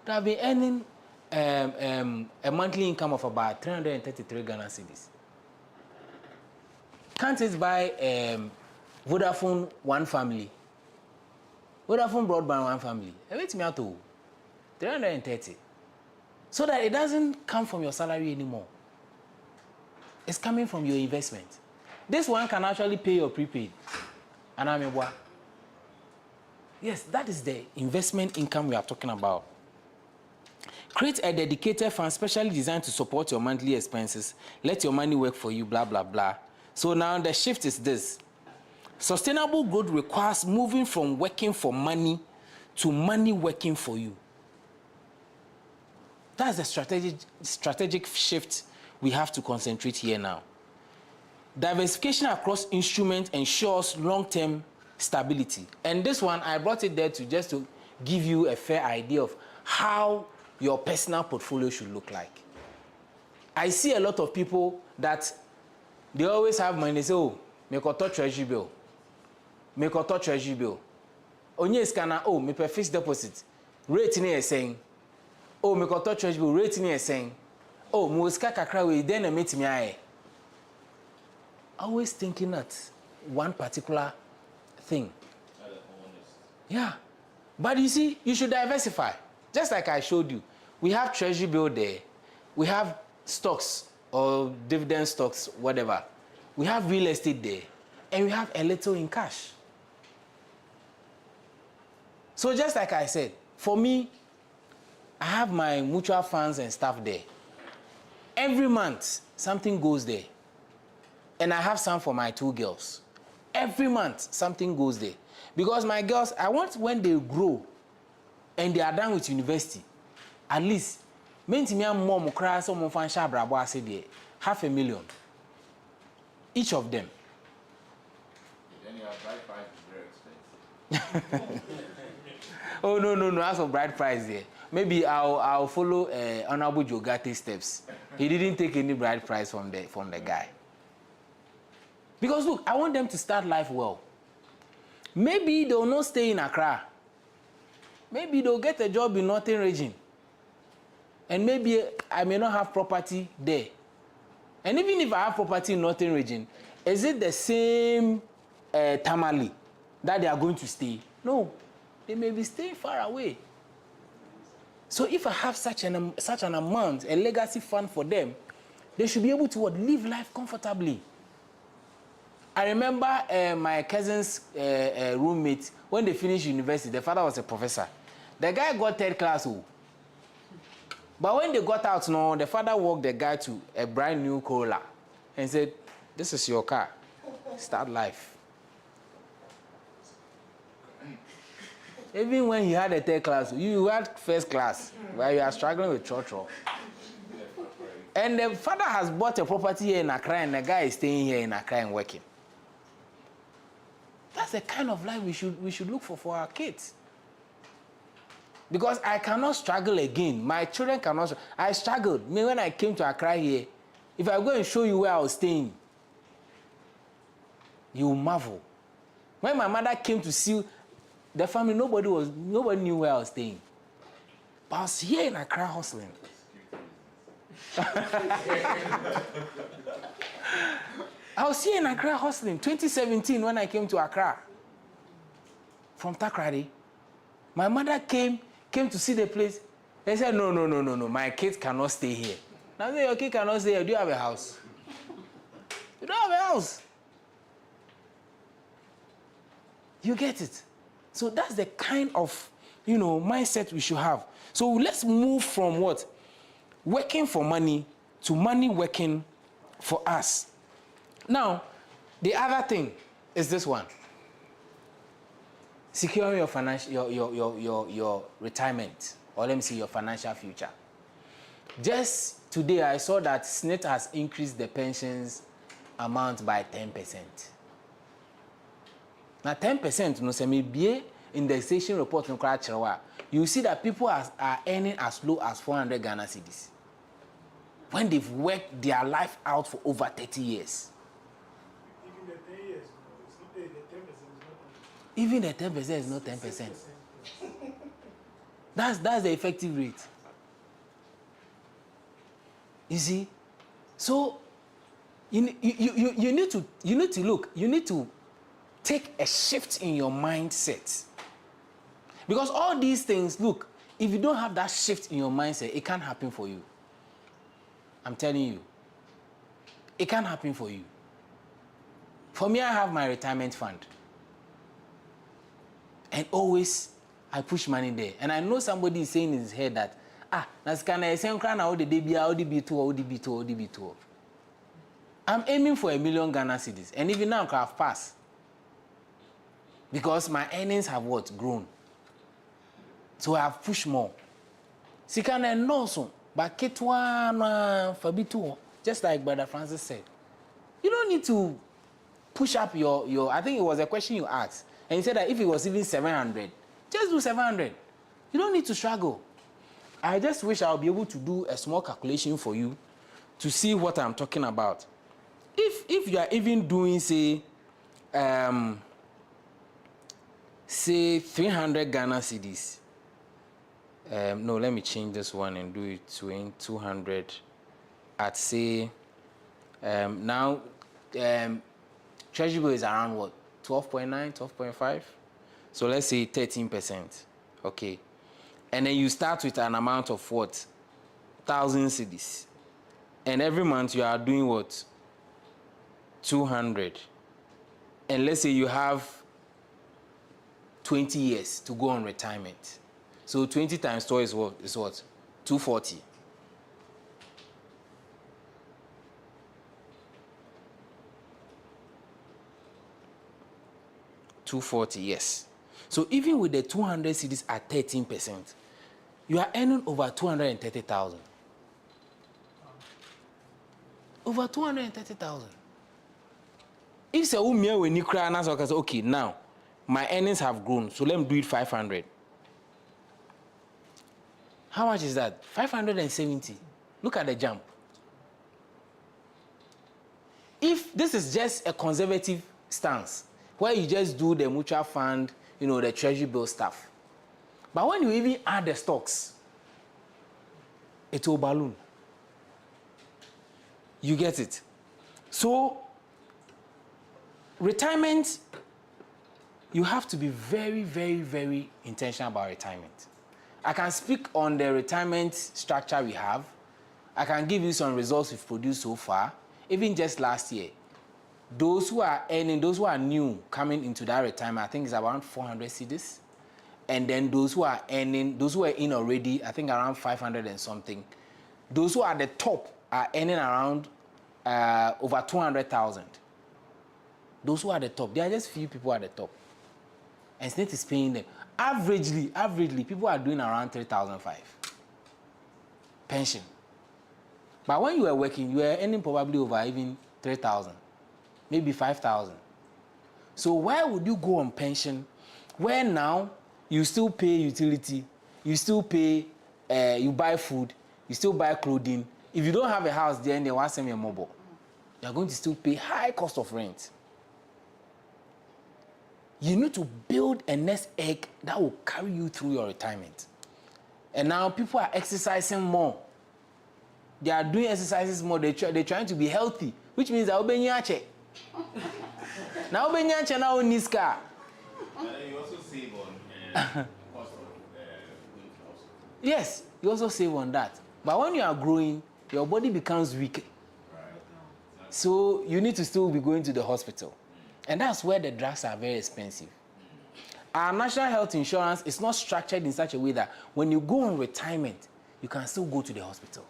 have been earning a monthly income of about 333 Ghana cedis. Can't it buy Vodafone one family? Vodafone broadband one family. Wait me out to 330. So that it doesn't come from your salary anymore. It's coming from your investment. This one can actually pay your prepaid. And I mean, what? Yes, that is the investment income we are talking about. Create a dedicated fund specially designed to support your monthly expenses. Let your money work for you, blah, blah, blah. So now the shift is this. Sustainable growth requires moving from working for money to money working for you. That's the strategic shift we have to concentrate here now. Diversification across instruments ensures long-term stability. And this one, I brought it there to just to give you a fair idea of how your personal portfolio should look like. I see a lot of people that they always have money. They say, oh, make a treasury bill. Make a treasury bill. Onye is kana, oh, me per fixed deposit. Rate ni saying. Oh, make a treasury bill. Rate ni saying. Oh, muska kakra we then meet me aye. Always thinking at one particular thing. Yeah. But you see, you should diversify. Just like I showed you. We have treasury bill there. We have stocks or dividend stocks, whatever. We have real estate there. And we have a little in cash. So just like I said, for me, I have my mutual funds and stuff there. Every month, something goes there. And I have some for my 2 girls. Every month, something goes there. Because my girls, I want when they grow and they are done with university, at least, $500,000. Each of them. Then your bride price is very expensive. Oh, no. As for bride price there. Maybe I'll follow Honorable Jogate's steps. He didn't take any bride price from the guy. Because look, I want them to start life well. Maybe they'll not stay in Accra. Maybe they'll get a job in Northern Region. And maybe I may not have property there. And even if I have property in Northern Region, is it the same Tamale that they are going to stay? No. They may be staying far away. So if I have such an amount, a legacy fund for them, they should be able to live life comfortably. I remember my cousin's roommate, when they finished university, the father was a professor. The guy got third class. But when they got out, the father walked the guy to a brand new Corolla and said, "This is your car. Start life." Even when he had a third class, you had first class, where you are struggling with church. And the father has bought a property here in Accra, and the guy is staying here in Accra and working. That's the kind of life we should look for our kids. Because I cannot struggle again. My children cannot. I struggled. When I came to Accra here, if I go and show you where I was staying, you will marvel. When my mother came to see the family, nobody knew where I was staying. But I was here in Accra hustling. I was here in Accra hustling. 2017 when I came to Accra from Takrady. My mother came to see the place. They said, no, my kids cannot stay here. Now say your kid cannot stay here. Do you have a house? You don't have a house. You get it? So that's the kind of, mindset we should have. So let's move from what? Working for money to money working for us. Now, the other thing is this one. Securing your financial, your retirement, or let me say your financial future. Just today, I saw that SSNIT has increased the pensions amount by 10%. Now, 10%, no say maybe indexation report no cry cherewa. You see that people are earning as low as 400 Ghana cedis when they've worked their life out for over 30 years. Even the 10% is not 10%. That's the effective rate. You see? So you need to look, you need to take a shift in your mindset. Because all these things, look, if you don't have that shift in your mindset, it can't happen for you. I'm telling you. It can't happen for you. For me, I have my retirement fund. And always, I push money there. And I know somebody is saying in his head that, I'm aiming for 1 million Ghana cedis. And even now, I have passed. Because my earnings have grown. So I have pushed more. Sikana no so, but ketwa fabitu, just like Brother Francis said. You don't need to push up your I think it was a question you asked. And he said that if it was even 700, just do 700. You don't need to struggle. I just wish I'll be able to do a small calculation for you to see what I'm talking about. If you are even doing, say 300 Ghana cedis. No, let me change this one and do it to 200 at, say, now Treasury bill is around what? 12.9, 12.5? So let's say 13%. Okay. And then you start with an amount of what? 1,000 cedis. And every month you are doing what? 200. And let's say you have 20 years to go on retirement. So 20 times 2 is what? 240. $240, yes. So even with the 200 cedis at 13%, you are earning over 230,000. Over 230,000. If say umia when you cry and say okay, now my earnings have grown, so let me do it 500. How much is that? 570. Look at the jump. If this is just a conservative stance, where you just do the mutual fund, you know, the treasury bill stuff. But when you even add the stocks, it will balloon. You get it? So, retirement, you have to be very, very, very intentional about retirement. I can speak on the retirement structure we have. I can give you some results we've produced so far. Even just last year, those who are earning, those who are new coming into that retirement, I think it's around 400 cedis. And then those who are earning, those who are in already, I think around 500 and something. Those who are at the top are earning around over 200,000. Those who are at the top, there are just few people at the top. And State is paying them. Averagely, people are doing around 3,500 pension. But when you are working, you are earning probably over even 3,000, maybe 5,000. So why would you go on pension where now you still pay utility, you still pay, you buy food, you still buy clothing. If you don't have a house there and they want to send you a mobile, you're going to still pay high cost of rent. You need to build a nest egg that will carry you through your retirement. And now people are exercising more. They are doing exercises more. They're trying to be healthy, which means that obenyache. Now obenyache now niska. And then you also save on cost of going to hospital. Yes, you also save on that. But when you are growing, your body becomes weak. Right. So you need to still be going to the hospital. And that's where the drugs are very expensive. Our national health insurance is not structured in such a way that when you go on retirement, you can still go to the hospital.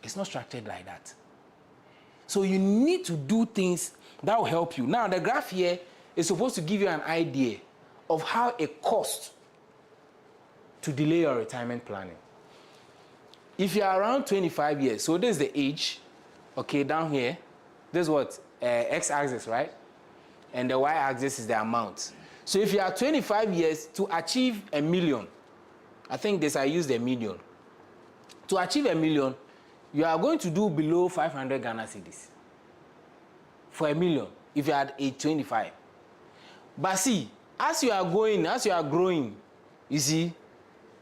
It's not structured like that. So you need to do things that will help you. Now, the graph here is supposed to give you an idea of how it costs to delay your retirement planning. If you are around 25 years, so this is the age, okay, down here, this is what, x-axis, right? And the y-axis is the amount. So if you are 25 years to achieve $1 million, I think this I used $1 million. To achieve $1 million, you are going to do below 500 Ghana cedis for $1 million if you are at age 25. But see, as you are growing, you see,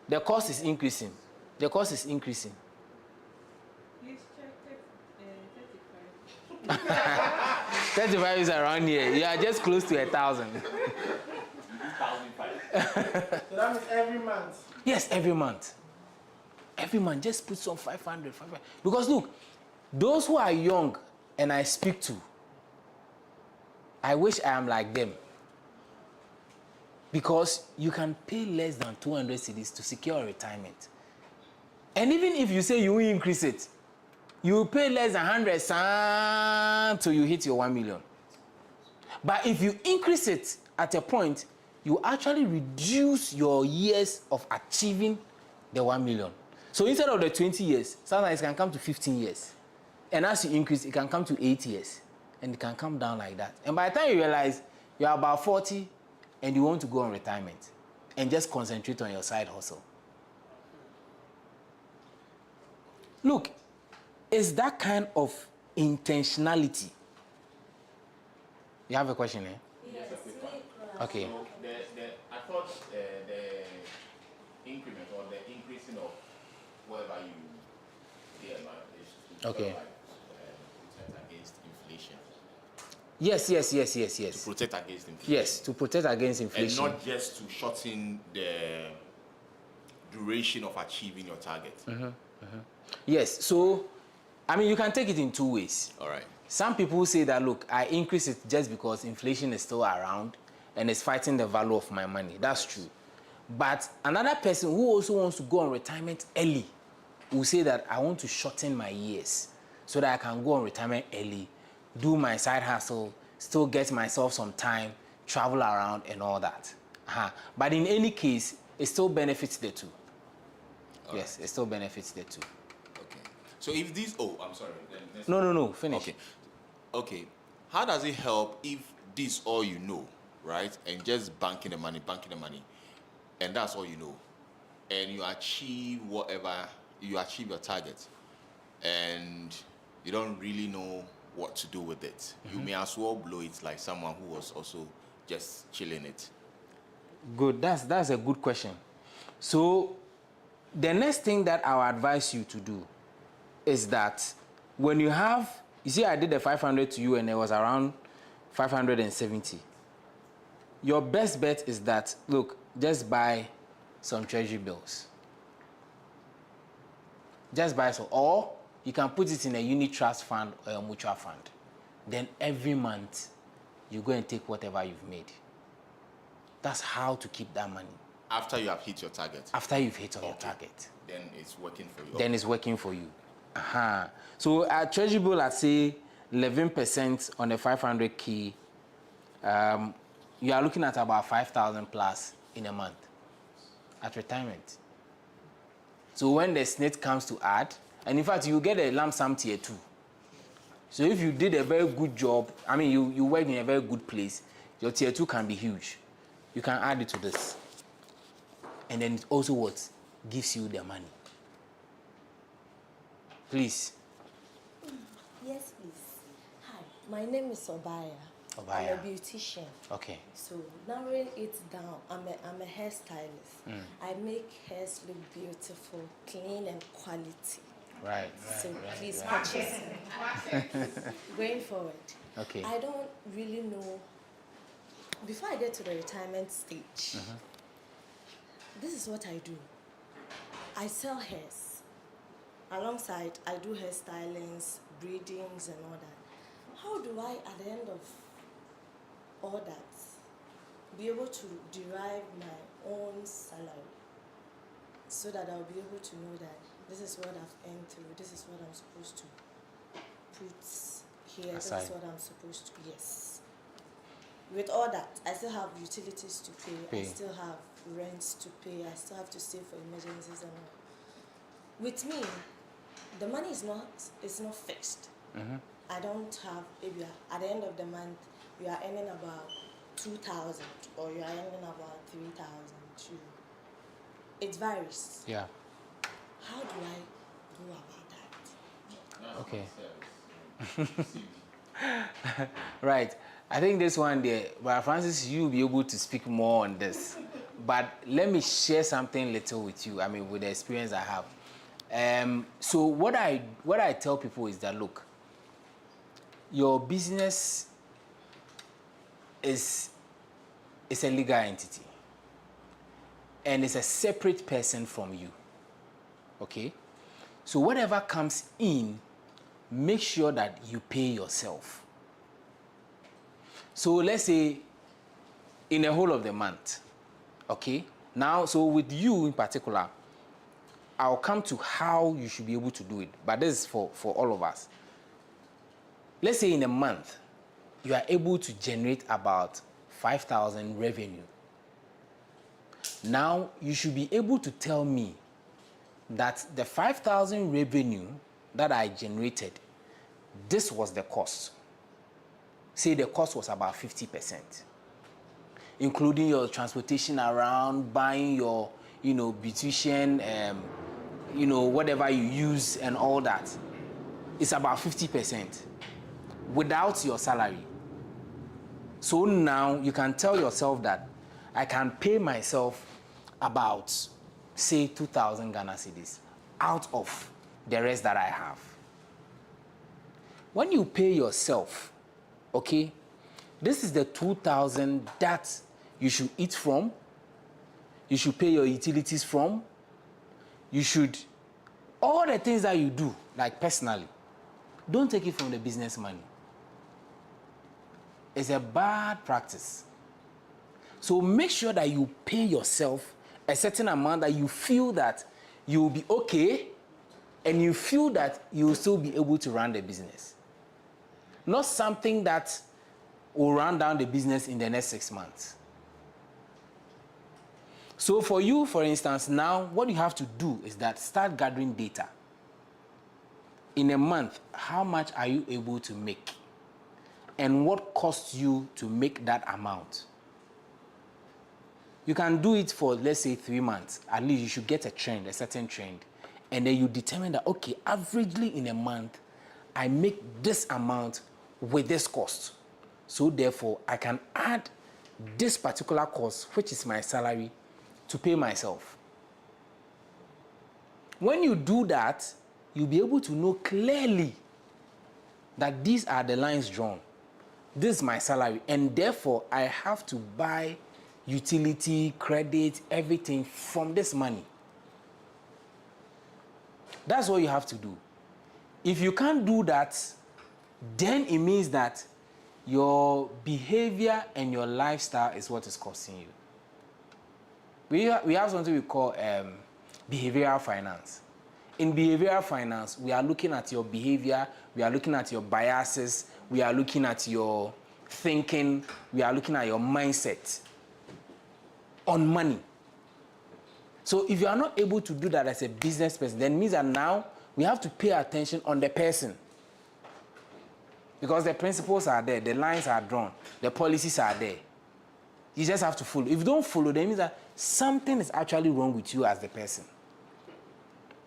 the cost is increasing. The cost is increasing. Please check 35. 35 is around here. You are just close to 1,000. 1,500. So that means every month. Yes, every month. Every month, just put some 500. Because look, those who are young and I speak to, I wish I am like them. Because you can pay less than 200 cedis to secure retirement. And even if you say you will increase it, you will pay less than 100 till you hit your 1 million. But if you increase it at a point, you actually reduce your years of achieving the 1 million. So instead of the 20 years, sometimes it can come to 15 years. And as you increase, it can come to 8 years. And it can come down like that. And by the time you realize you're about 40 and you want to go on retirement and just concentrate on your side hustle. Look, it's that kind of intentionality. You have a question, eh? Yes, Okay. So I thought the increment or the increasing of whatever you get is to Okay. protect against inflation. Yes. To protect against inflation. Yes, to protect against inflation. And not just to shorten the duration of achieving your target. Yes, so, I mean, you can take it in two ways. All right. Some people say that, look, I increase it just because inflation is still around and it's fighting the value of my money. That's true. But another person who also wants to go on retirement early will say that I want to shorten my years so that I can go on retirement early, do my side hustle, still get myself some time, travel around and all that. But in any case, it still benefits the two. Yes, it still benefits the two. Okay. So if these, I'm sorry. No, finish. Okay. Okay, how does it help if this all you know, right? And just banking the money, and that's all you know, and you achieve whatever you achieve your target, and you don't really know what to do with it. You may as well blow it like someone who was also just chilling it. Good. That's a good question. So the next thing that I would advise you to do is that when you have, you see, I did the 500 to you and it was around 570. Your best bet is that, look, just buy some treasury bills. Just buy some, or you can put it in a unit trust fund or a mutual fund. Then every month, you go and take whatever you've made. That's how to keep that money. After you have hit your target. After you've hit on your target. Then it's working for you. Then it's working for you. So at treasury bill, I'd say 11% on a 500K. You are looking at about 5,000 plus in a month at retirement. So when the SNIT comes to add, and in fact, you get a lump sum tier 2. So if you did a very good job, I mean, you work in a very good place, your tier 2 can be huge. You can add it to this. And then it also what? Gives you the money. Please. Yes, please. Hi, my name is Obaya. Obaya. I'm a beautician. Okay. So narrowing it down, I'm a hairstylist. I make hairs look beautiful, clean, and quality. Right. So please purchase me. Going forward. Okay. I don't really know. Before I get to the retirement stage, this is what I do. I sell hairs. Alongside, I do hairstylings, breedings, and all that. How do I, at the end of all that, be able to derive my own salary so that I'll be able to know that this is what I've earned through, this is what I'm supposed to put here, Aside. this is what I'm supposed to, yes. With all that, I still have utilities to pay. I still have rents to pay, I still have to save for emergencies and all. With me, the money is not fixed. I don't have, maybe at the end of the month, you are earning about 2,000 or you are earning about 3,000 too. It varies. Yeah. How do I go about that? Okay. Right. I think this one there, but Francis, you'll be able to speak more on this. But let me share something little with you. I mean, with the experience I have. So what I tell people is that, look, your business is a legal entity, and it's a separate person from you. Okay? So whatever comes in, make sure that you pay yourself. So let's say in the whole of the month, okay? Now, so with you in particular, I'll come to how you should be able to do it, but this is for all of us. Let's say in a month, you are able to generate about 5,000 revenue. Now, you should be able to tell me that the 5,000 revenue that I generated, this was the cost. Say the cost was about 50%, including your transportation around, buying your, beautician, whatever you use and all that. It's about 50% without your salary. So now you can tell yourself that I can pay myself about, say, 2,000 Ghana cedis out of the rest that I have. When you pay yourself, okay, this is the 2,000 that you should eat from, you should pay your utilities from, you should, all the things that you do, like personally, don't take it from the business money. It's a bad practice. So make sure that you pay yourself a certain amount that you feel that you will be okay, and you feel that you will still be able to run the business. Not something that will run down the business in the next 6 months. So for you, for instance, now what you have to do is that start gathering data. In a month, how much are you able to make? and what costs you to make that amount. You can do it for, let's say, 3 months. At least you should get a trend, a certain trend. And then you determine that, okay, averagely in a month, I make this amount with this cost. So therefore, I can add this particular cost, which is my salary, to pay myself. When you do that, you'll be able to know clearly that these are the lines drawn. This is my salary, and therefore I have to buy utility, credit, everything from this money. That's what you have to do. If you can't do that, then it means that your behavior and your lifestyle is what is costing you. We have something we call behavioral finance. In behavioral finance, we are looking at your behavior, we are looking at your biases, we are looking at your thinking, we are looking at your mindset on money. So if you are not able to do that as a business person, then it means that now we have to pay attention on the person. Because the principles are there, the lines are drawn, the policies are there. You just have to follow. If you don't follow, then it means that something is actually wrong with you as the person.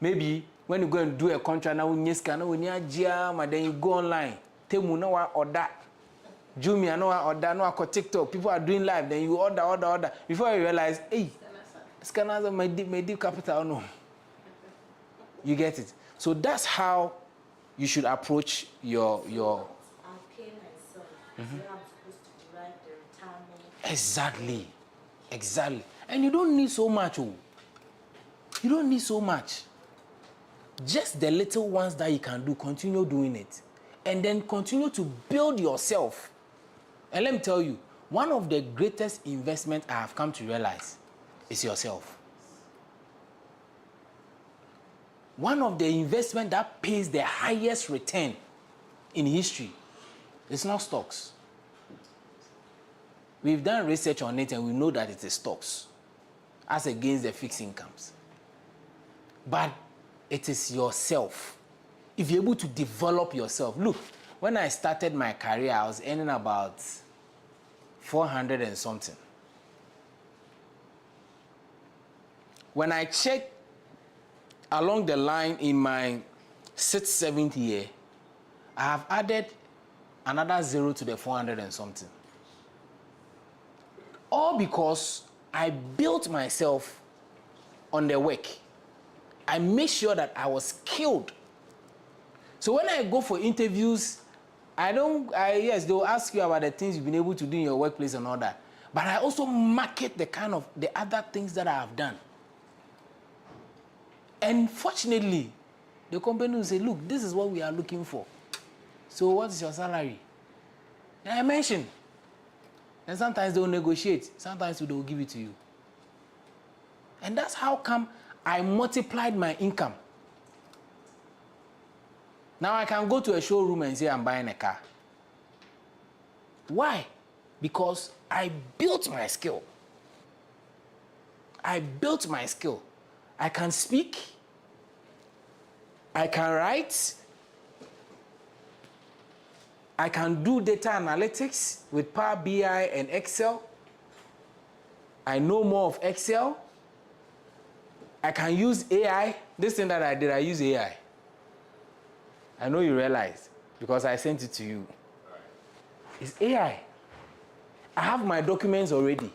Maybe when you go and do a contract, now then you go online. Temu no order. Jumia no order, no TikTok. People are doing live, then you order. Before you realize, hey, scanners of my deep capital, no. You get it. So that's how you should approach your I'll pay myself. So I'm supposed to derive the retirement. Exactly. And you don't need so much. Oh. You don't need so much. Just the little ones that you can do, continue doing it. And then continue to build yourself. And let me tell you, one of the greatest investments I have come to realize is yourself. One of the investments that pays the highest return in history is not stocks. We've done research on it and we know that it is stocks as against the fixed incomes. But it is yourself. If you're able to develop yourself. Look, when I started my career, I was earning about 400 and something. When I checked along the line in my 6th, 7th year, I have added another 0 to the 400 and something. All because I built myself on the work. I made sure that I was skilled. So when I go for interviews, yes, they'll ask you about the things you've been able to do in your workplace and all that. But I also market the other things that I have done. And fortunately, the company will say, look, this is what we are looking for. So what is your salary? And I mentioned. And sometimes they'll negotiate. Sometimes they'll give it to you. And that's how come I multiplied my income. Now I can go to a showroom and say I'm buying a car. Why? Because I built my skill. I built my skill. I can speak. I can write. I can do data analytics with Power BI and Excel. I know more of Excel. I can use AI. This thing that I did, I use AI. I know you realize because I sent it to you. It's AI. I have my documents already.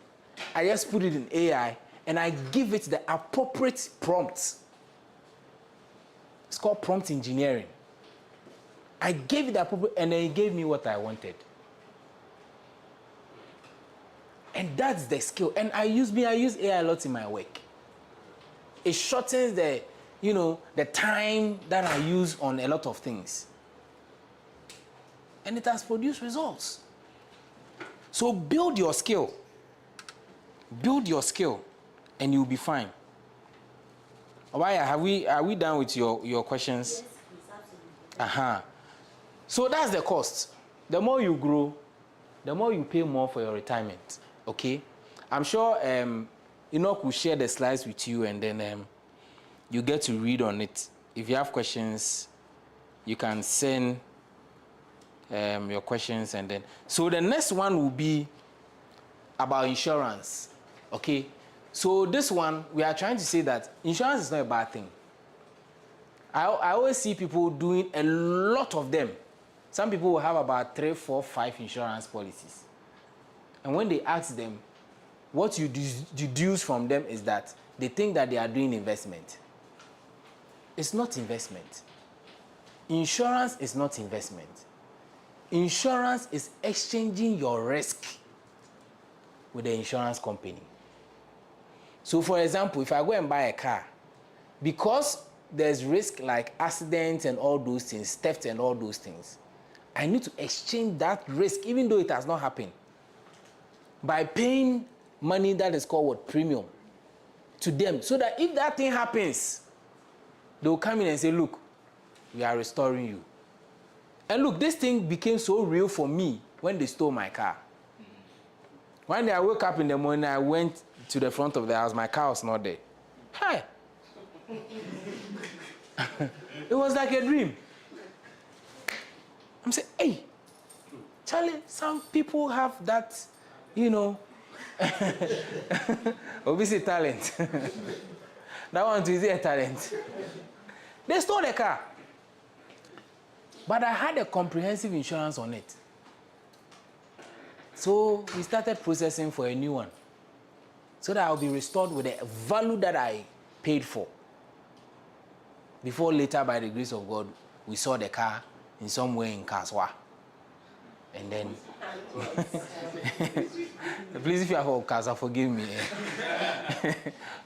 I just put it in AI and I give it the appropriate prompts. It's called prompt engineering. I gave it the appropriate, and then it gave me what I wanted. And that's the skill. And I use AI a lot in my work. It shortens the time that I use on a lot of things. And it has produced results. So build your skill. Build your skill, and you'll be fine. Obaya, are we done with your questions? Yes, please, absolutely. So that's the cost. The more you grow, the more you pay more for your retirement. Okay? I'm sure Enoch will share the slides with you, and then you get to read on it. If you have questions, you can send your questions, and then so the next one will be about insurance. Okay, so this one we are trying to say that insurance is not a bad thing. I always see people doing a lot of them. Some people will have about 3, 4, 5 insurance policies, and when they ask them, what you deduce from them is that they think that they are doing investment. It's not investment. Insurance is not investment. Insurance is exchanging your risk with the insurance company. So for example, if I go and buy a car, because there's risk like accidents and all those things, theft and all those things, I need to exchange that risk, even though it has not happened, by paying money that is called what? Premium to them, so that if that thing happens, they will come in and say, look, we are restoring you. And look, this thing became so real for me when they stole my car. One day I woke up in the morning, I went to the front of the house, my car was not there. Hi. It was like a dream. I'm saying, hey, Charlie, some people have that, you know, obviously talent. That one is a talent. They stole the car. But I had a comprehensive insurance on it. So we started processing for a new one, so that I'll be restored with the value that I paid for. Before later, by the grace of God, we saw the car in some way in Kaswa. And then, please, if you are from Kaswa, forgive me.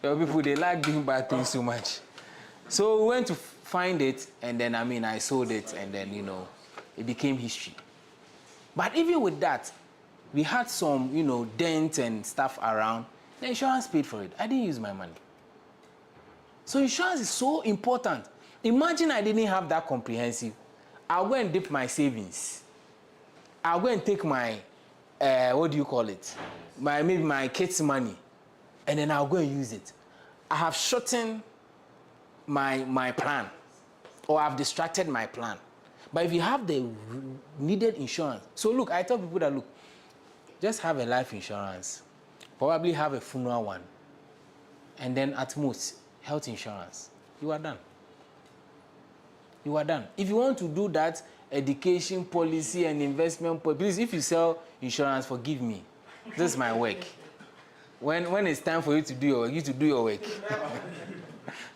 Your people, they like doing bad things so much. So we went to find it, and then, I sold it, and then, it became history. But even with that, we had some, dent and stuff around. The insurance paid for it. I didn't use my money. So insurance is so important. Imagine I didn't have that comprehensive. I'll go and dip my savings. I'll go and take my, maybe my kids' money, and then I'll go and use it. I have shortened my plan, or I've distracted my plan. But if you have the needed insurance, so look, I tell people that, look, just have a life insurance, probably have a funeral one, and then at most, health insurance. You are done. You are done. If you want to do that education policy and investment policy, please, if you sell insurance, forgive me. This is my work. When it's time for you to do your work,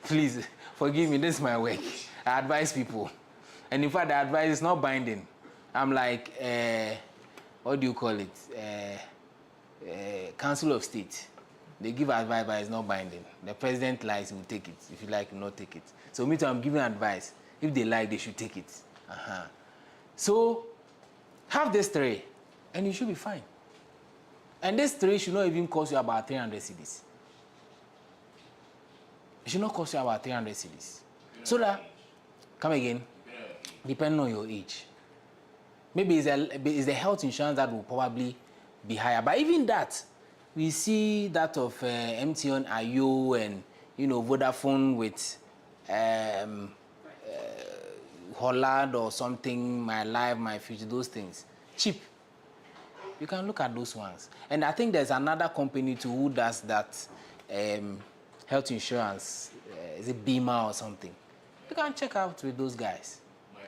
please, forgive me, this is my work. I advise people. And in fact, the advice is not binding. I'm like, Council of State. They give advice, but it's not binding. The president likes, he will take it. If you like, he will not take it. So me too, I'm giving advice. If they like, they should take it. So have this 3, and you should be fine. And this 3 should not even cost you about 300 cedis. It should not cost you about 300 cedis. So that, come again, depending on your age. Maybe it's the health insurance that will probably be higher. But even that, we see that of MTN, IO, and Vodafone with Holland or something, My Life, My Future, those things. Cheap. You can look at those ones. And I think there's another company too who does that health insurance. Is it Bima or something? You can check out with those guys.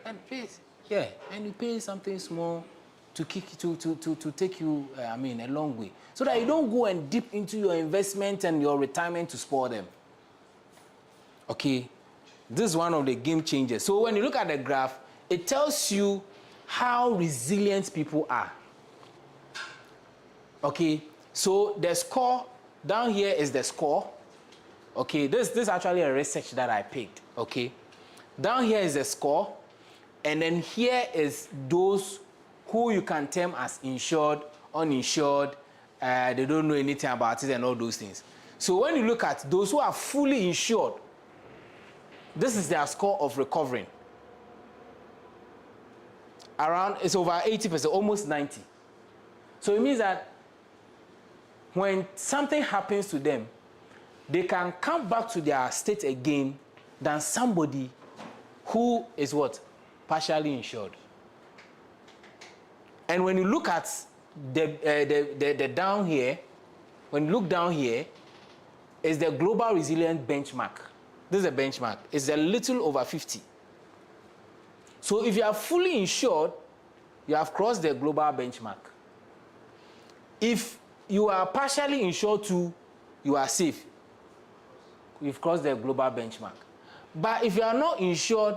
And pay, and you pay something small to take you, a long way. So that you don't go and dip into your investment and your retirement to spoil them. Okay? This is one of the game changers. So when you look at the graph, it tells you how resilient people are. Okay? So the score, down here is the score. Okay? This is actually a research that I picked. Okay? Down here is the score. And then here is those who you can term as insured, uninsured, they don't know anything about it and all those things. So when you look at those who are fully insured, this is their score of recovering. It's over 80%, almost 90%. So it means that when something happens to them, they can come back to their state again than somebody who is what? Partially insured. And when you look at the down here, when you look down here, is the global resilience benchmark. This is a benchmark. It's a little over 50. So if you are fully insured, you have crossed the global benchmark. If you are partially insured too, you are safe. You've crossed the global benchmark. But if you are not insured,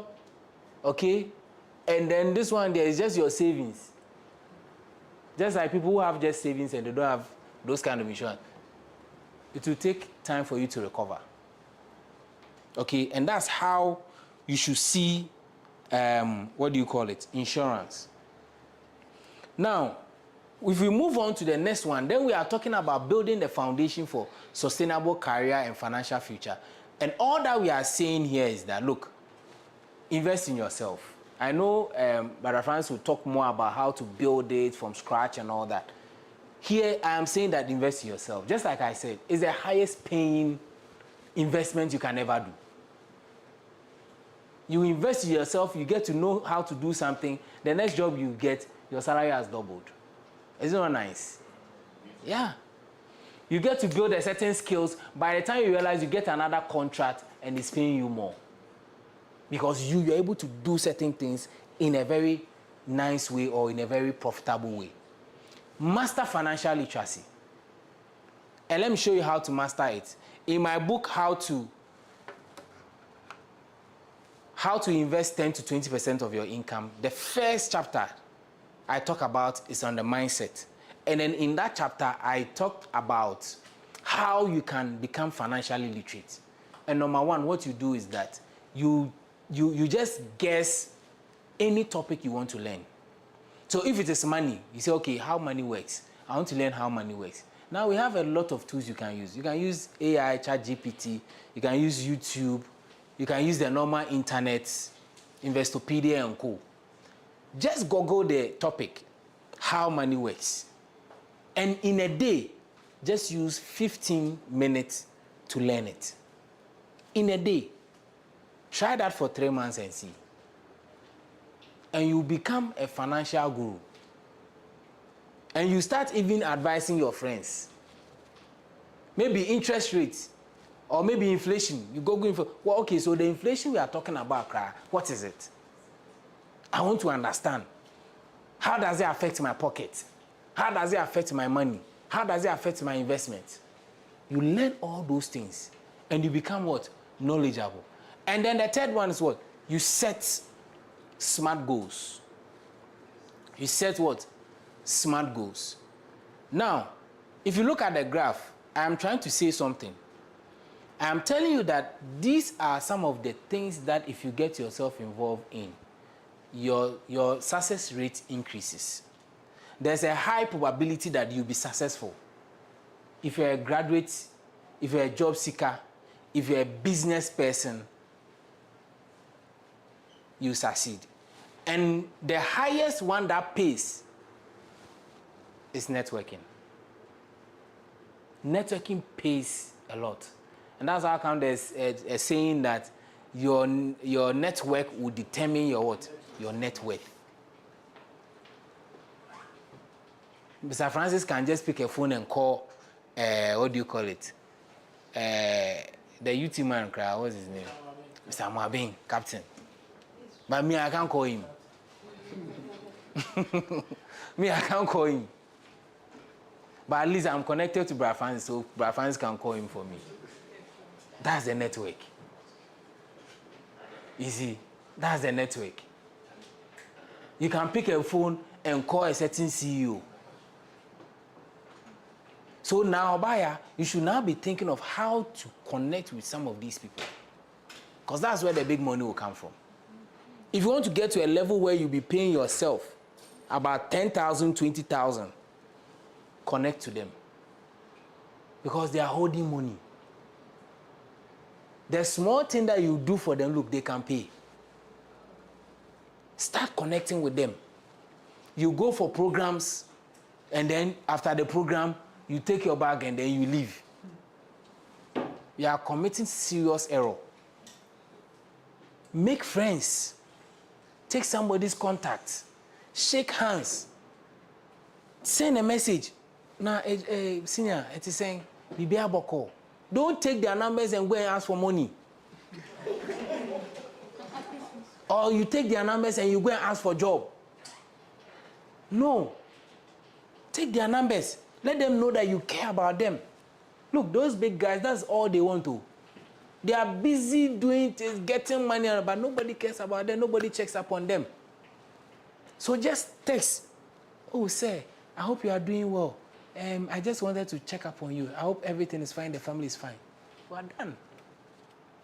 okay, and then this one there is just your savings. Just like people who have just savings and they don't have those kind of insurance, it will take time for you to recover. Okay, and that's how you should see, what do you call it, insurance. Now, if we move on to the next one, then we are talking about building the foundation for sustainable career and financial future. And all that we are saying here is that, look, invest in yourself. I know Brother Francis will talk more about how to build it from scratch and all that. Here, I am saying that invest in yourself. Just like I said, it's the highest paying investment you can ever do. You invest in yourself, you get to know how to do something. The next job you get, your salary has doubled. Isn't that nice? Yeah. You get to build a certain skills. By the time you realize, you get another contract and it's paying you more. Because you're able to do certain things in a very nice way or in a very profitable way. Master financial literacy. And let me show you how to master it. In my book, How to Invest 10 to 20% of your income, the first chapter I talk about is on the mindset. And then in that chapter, I talked about how you can become financially literate. And number one, what you do is that you just guess any topic you want to learn. So if it is money, you say, okay, how money works? I want to learn how money works. Now we have a lot of tools you can use. You can use AI, ChatGPT, you can use YouTube, you can use the normal internet, Investopedia and co. Just Google the topic, how money works. And in a day, just use 15 minutes to learn it. In a day. Try that for 3 months and see. And you become a financial guru. And you start even advising your friends. Maybe interest rates or maybe inflation. You go for, well, okay, so the inflation we are talking about, what is it? I want to understand. How does it affect my pocket? How does it affect my money? How does it affect my investment? You learn all those things and you become what? Knowledgeable. And then the third one is what? You set smart goals. You set what? Smart goals. Now, if you look at the graph, I am trying to say something. I am telling you that these are some of the things that if you get yourself involved in, your success rate increases. There's a high probability that you'll be successful. If you're a graduate, if you're a job seeker, if you're a business person, you succeed. And the highest one that pays is networking. Networking pays a lot. And that's how come there's a saying that your network will determine your what? Your net worth. Mr. Francis can just pick a phone and call, what do you call it? The UT man, what's his name? Mr. Mwabing, captain. But me, I can't call him. Me, I can't call him. But at least I'm connected to Brother Francis, so Brother Francis can call him for me. That's the network. You see, that's the network. You can pick a phone and call a certain CEO. So now, buyer, you should now be thinking of how to connect with some of these people. Because that's where the big money will come from. If you want to get to a level where you'll be paying yourself about 10,000, 20,000, connect to them. Because they are holding money. The small thing that you do for them, look, they can pay. Start connecting with them. You go for programs, and then after the program, you take your bag and then you leave. You are committing serious error. Make friends. Take somebody's contact. Shake hands. Send a message. Now, senior, it is saying, Bibia Boko. Don't take their numbers and go and ask for money. Or you take their numbers and you go and ask for job. No. Take their numbers. Let them know that you care about them. Look, those big guys, that's all they want to. They are busy doing things, getting money, but nobody cares about them. Nobody checks up on them. So just text. Oh, sir, I hope you are doing well. I just wanted to check up on you. I hope everything is fine. The family is fine. You are done.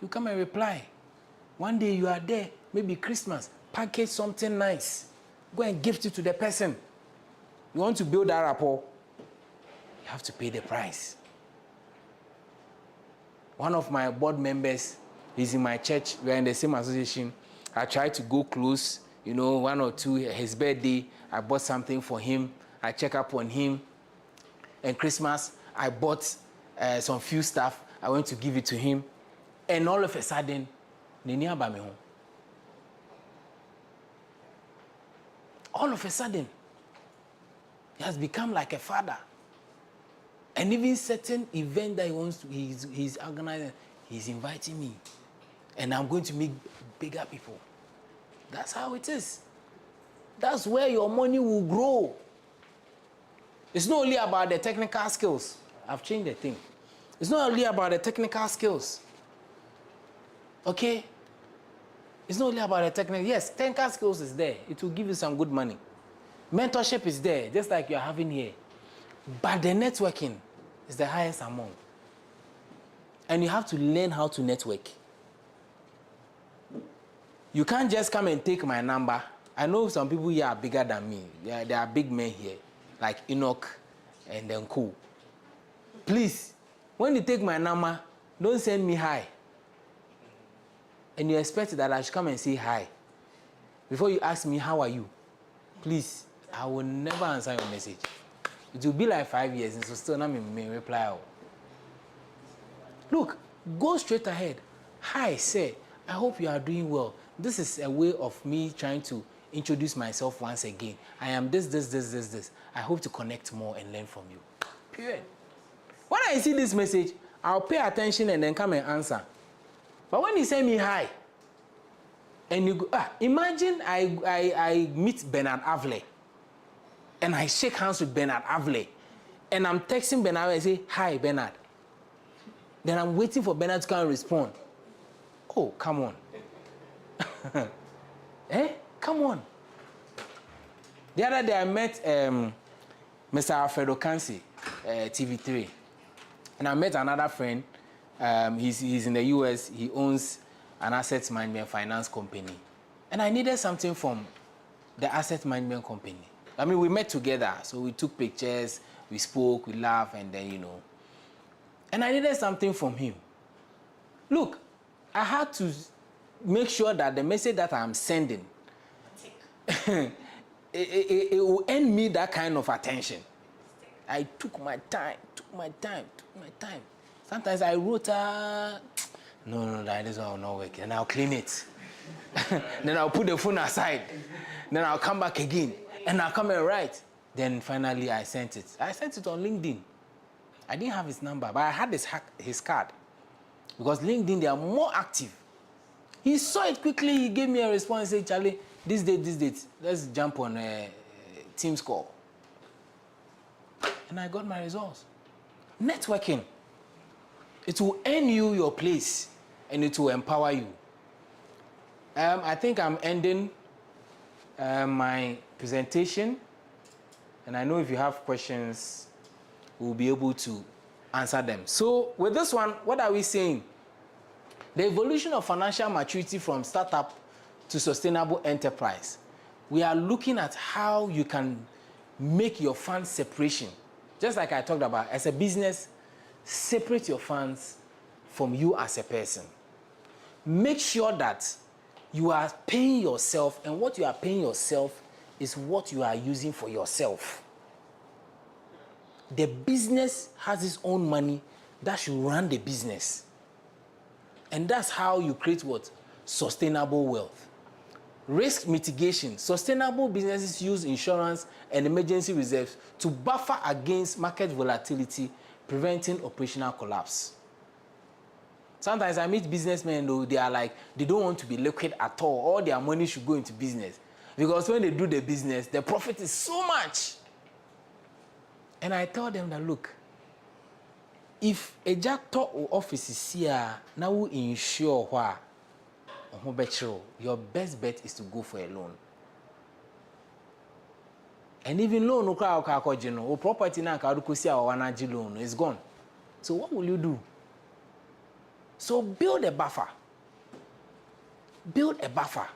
You come and reply. One day you are there, maybe Christmas. Package something nice. Go and gift it to the person. You want to build that rapport, you have to pay the price. One of my board members is in my church. We are in the same association. I try to go close, you know, 1 or 2, his birthday, I bought something for him. I check up on him. And Christmas, I bought some few stuff. I went to give it to him. And all of a sudden, Nini Abame home. All of a sudden, he has become like a father. And even certain event that he wants to, he's organizing, he's inviting me. And I'm going to meet bigger people. That's how it is. That's where your money will grow. It's not only about the technical skills. I've changed the thing. It's not only about the technical skills. Okay? It's not only about the technical. Yes, technical skills is there. It will give you some good money. Mentorship is there, just like you're having here. But the networking is the highest among. And you have to learn how to network. You can't just come and take my number. I know some people here are bigger than me. There are big men here, like Enoch and then Co. Please, when you take my number, don't send me hi. And you expect that I should come and say hi. Before you ask me, how are you? Please, I will never answer your message. It will be like 5 years, and so still not me reply. Look, go straight ahead. Hi, sir. I hope you are doing well. This is a way of me trying to introduce myself once again. I am this. I hope to connect more and learn from you. Period. When I see this message, I'll pay attention and then come and answer. But when you send me hi, and you go, imagine I meet Bernard Avle, and I shake hands with Bernard Avle, and I'm texting Bernard and say, hi, Bernard. Then I'm waiting for Bernard to come and respond. Oh, come on. Come on. The other day I met Mr. Alfredo Kansi, TV3. And I met another friend. He's in the US. He owns an asset management finance company. And I needed something from the asset management company. I mean, we met together. So we took pictures, we spoke, we laughed, and then, you know. And I needed something from him. Look, I had to make sure that the message that I'm sending, it will earn me that kind of attention. I took my time. Sometimes I wrote, no, that is all not working. And I'll clean it. Then I'll put the phone aside. Then I'll come back again. And I'll come and write. Then finally I sent it. I sent it on LinkedIn. I didn't have his number, but I had his card. Because LinkedIn, they are more active. He saw it quickly. He gave me a response. He said, Charlie, this date, let's jump on a Teams call. And I got my results. Networking. It will earn you your place, and it will empower you. I think I'm ending my presentation. And I know if you have questions, we'll be able to answer them. So with this one, what are we saying? The evolution of financial maturity from startup to sustainable enterprise. We are looking at how you can make your fund separation. Just like I talked about, as a business, separate your funds from you as a person. Make sure that you are paying yourself, and what you are paying yourself is what you are using for yourself. The business has its own money that should run the business. And that's how you create what? Sustainable wealth. Risk mitigation. Sustainable businesses use insurance and emergency reserves to buffer against market volatility, preventing operational collapse. Sometimes I meet businessmen though, they are like, they don't want to be liquid at all. All their money should go into business. Because when they do the business, the profit is so much. And I tell them that, look, if a jack top office is here, now we insure what? Your best bet is to go for a loan. And even loan, or property now, loan is gone. So what will you do? So build a buffer. Build a buffer.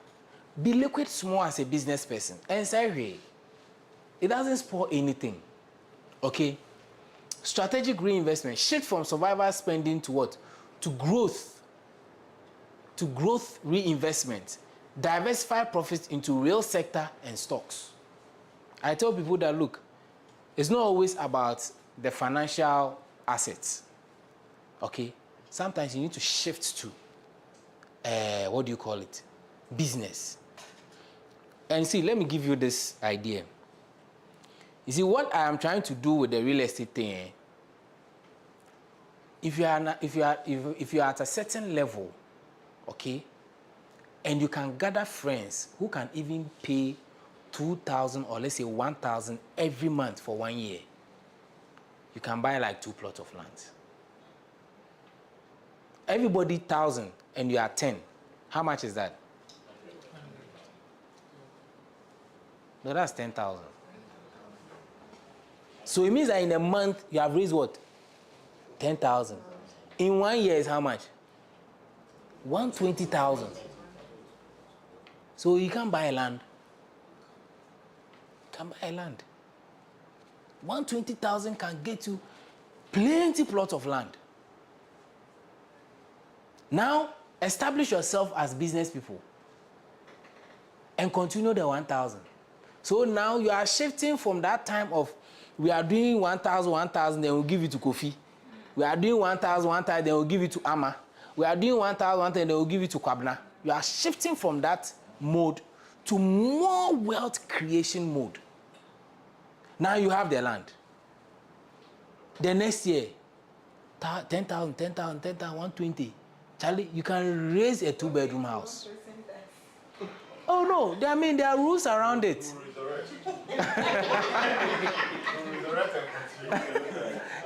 Be liquid small as a business person. And say, hey, it doesn't spoil anything. Okay? Strategic reinvestment. Shift from survival spending to what? To growth. To growth reinvestment. Diversify profits into real sector and stocks. I tell people that, look, it's not always about the financial assets. Okay? Sometimes you need to shift to, what do you call it? Business. And see, let me give you this idea. You see, what I am trying to do with the real estate thing, if you are at a certain level, okay, and you can gather friends who can even pay 2,000 or let's say 1,000 every month for 1 year, you can buy like 2 plots of land. Everybody 1,000 and you are 10. How much is that? No, that's 10,000. So it means that in a month you have raised what? 10,000. In 1 year is how much? 120,000. So you can't buy a land. You can buy a land. 120,000 can get you plenty plots of land. Now, establish yourself as business people and continue the 1,000. So now you are shifting from that time of we are doing 1,000, then we'll give it to Kofi. We are doing 1,000, then we'll give it to Ama. We are doing 1,000, then we'll give it to Kwabna. You are shifting from that mode to more wealth creation mode. Now you have the land. The next year, 10,000, 120. Charlie, you can raise a 2-bedroom house. Oh no, I mean there are rules around it.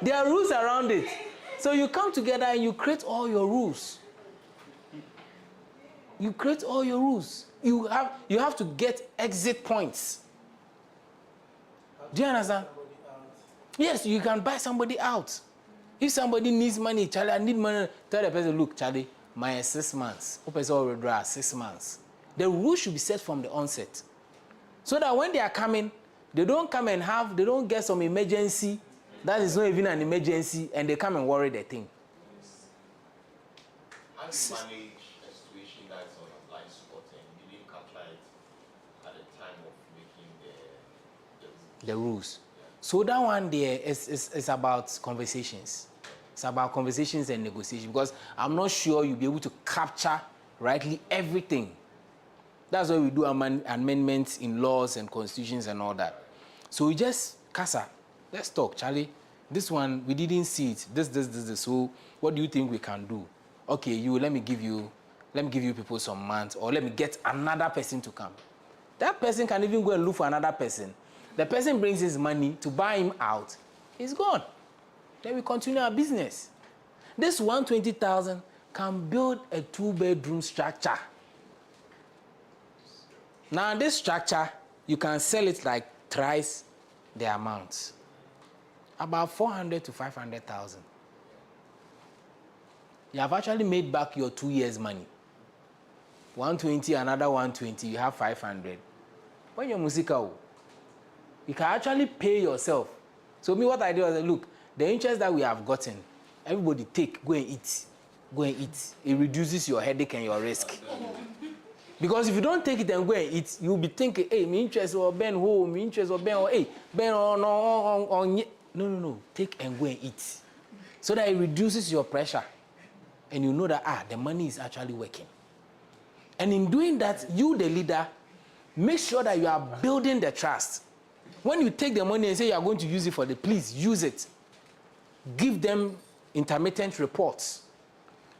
There are rules around it. So you come together and you create all your rules. You create all your rules. You have to get exit points. Do you understand? Yes, you can buy somebody out. If somebody needs money, Charlie, I need money, tell the person, look, Charlie, my 6 months. The person will withdraw 6 months. The rule should be set from the onset. So that when they are coming, they don't come and they don't get some emergency that is not even an emergency, and they come and worry the thing. How do you manage a situation that is on a blind spot and you didn't capture it at the time of making the rules? Yeah. So that one there is about conversations. It's about conversations and negotiation, because I'm not sure you'll be able to capture rightly everything. That's why we do amendments in laws and constitutions and all that. So we just, Casa, let's talk, Charlie. This one, we didn't see it. This. So what do you think we can do? Okay, let me give you people some months, or let me get another person to come. That person can even go and look for another person. The person brings his money to buy him out. He's gone. Then we continue our business. This 120,000 can build a 2-bedroom structure. Now this structure, you can sell it like thrice the amount. About 400 to 500,000. You have actually made back your 2 years' money. 120, another 120, you have 500. When you're musical, you can actually pay yourself. So me, what I do is, look, the interest that we have gotten, everybody take, go and eat. Go and eat. It reduces your headache and your risk. Because if you don't take it and go and eat, you'll be thinking, hey, me interest or Ben home, me interest or Ben or hey, Ben on. No. Take and go and eat. So that it reduces your pressure. And you know that, the money is actually working. And in doing that, you, the leader, make sure that you are building the trust. When you take the money and say you are going to use it for please use it. Give them intermittent reports,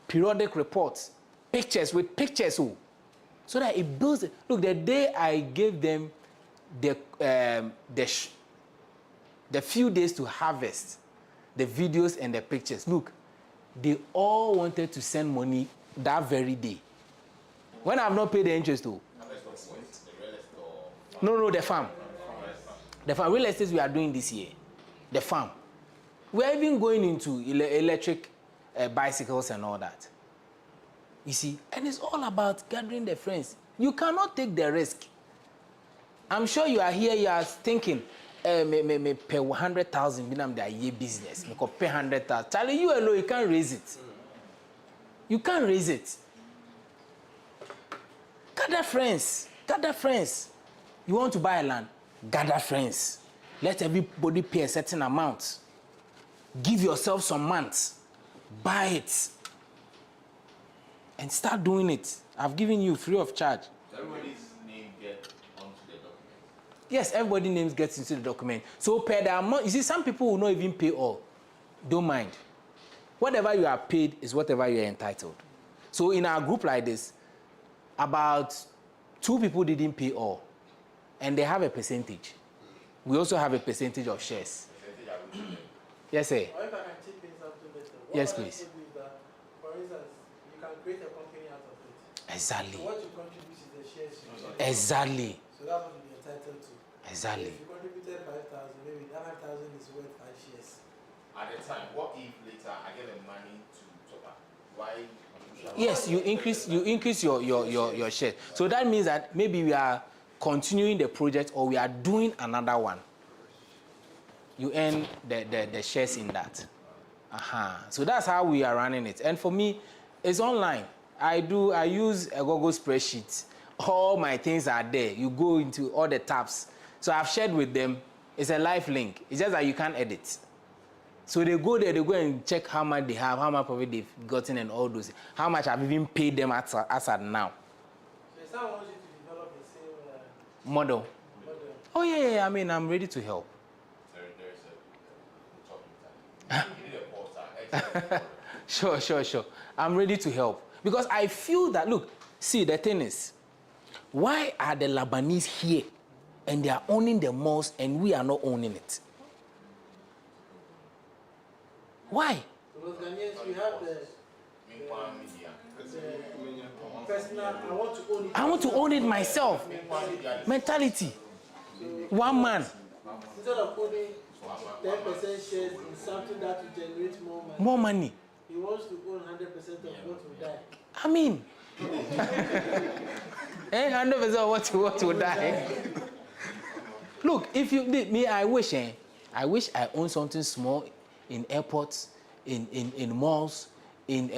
periodic reports, pictures with pictures, so that it builds. Look, the day I gave them the few days to harvest the videos and the pictures, look, they all wanted to send money that very day. When I've not paid the interest, though. No, the farm. The farm, real estate we are doing this year. The farm. We are even going into electric bicycles and all that. You see, and it's all about gathering the friends. You cannot take the risk. I'm sure you are here, you are thinking, me pay 100,000, I'm the year business. Me pay 100,000. Charlie, you alone, you can't raise it. You can't raise it. Gather friends. Gather friends. You want to buy a land? Gather friends. Let everybody pay a certain amount. Give yourself some months. Buy it. And start doing it. I've given you free of charge. Everybody's name get onto the document. Yes, everybody's name gets into the document. So per the amount, you see, some people will not even pay all. Don't mind. Whatever you are paid is whatever you are entitled. So in our group like this, about 2 people didn't pay all. And they have a percentage. We also have a percentage of shares. Yes, sir. Or if I can chip in something better. Yes, What I please. told you is that, for instance, you can create a company out of it. Exactly. So what you contribute is the shares you get. Exactly. So that's what you're entitled to. Exactly. If you contributed 5,000, maybe that 5,000 is worth 5 shares. At the time, what if later I get the money to top up? Why? Yes, you increase your share. So that means that maybe we are continuing the project or we are doing another one. You earn the shares in that. So that's how we are running it. And for me, it's online. I use a Google spreadsheet. All my things are there. You go into all the tabs. So I've shared with them. It's a live link. It's just that you can't edit. So they go there, they go and check how much they have, how much profit they've gotten and all those. How much I've even paid them as at now. So if someone wants you to develop the same Model. model, Oh yeah. I mean, I'm ready to help. There's a talking time. You need a portal. Excellent. Sure. I'm ready to help. Because I feel that, look, see, the thing is, why are the Lebanese here and they are owning the malls and we are not owning it? Why? because Ghanaians, we have the personal, I want to own it. I want to own it myself. Mentality. One man. Instead of owning 10% shares in something that will generate more money, More money. he wants to own 100% of what will die. I mean, 100% of what will die. Look, if you me, I wish I own something small in airports, in malls, in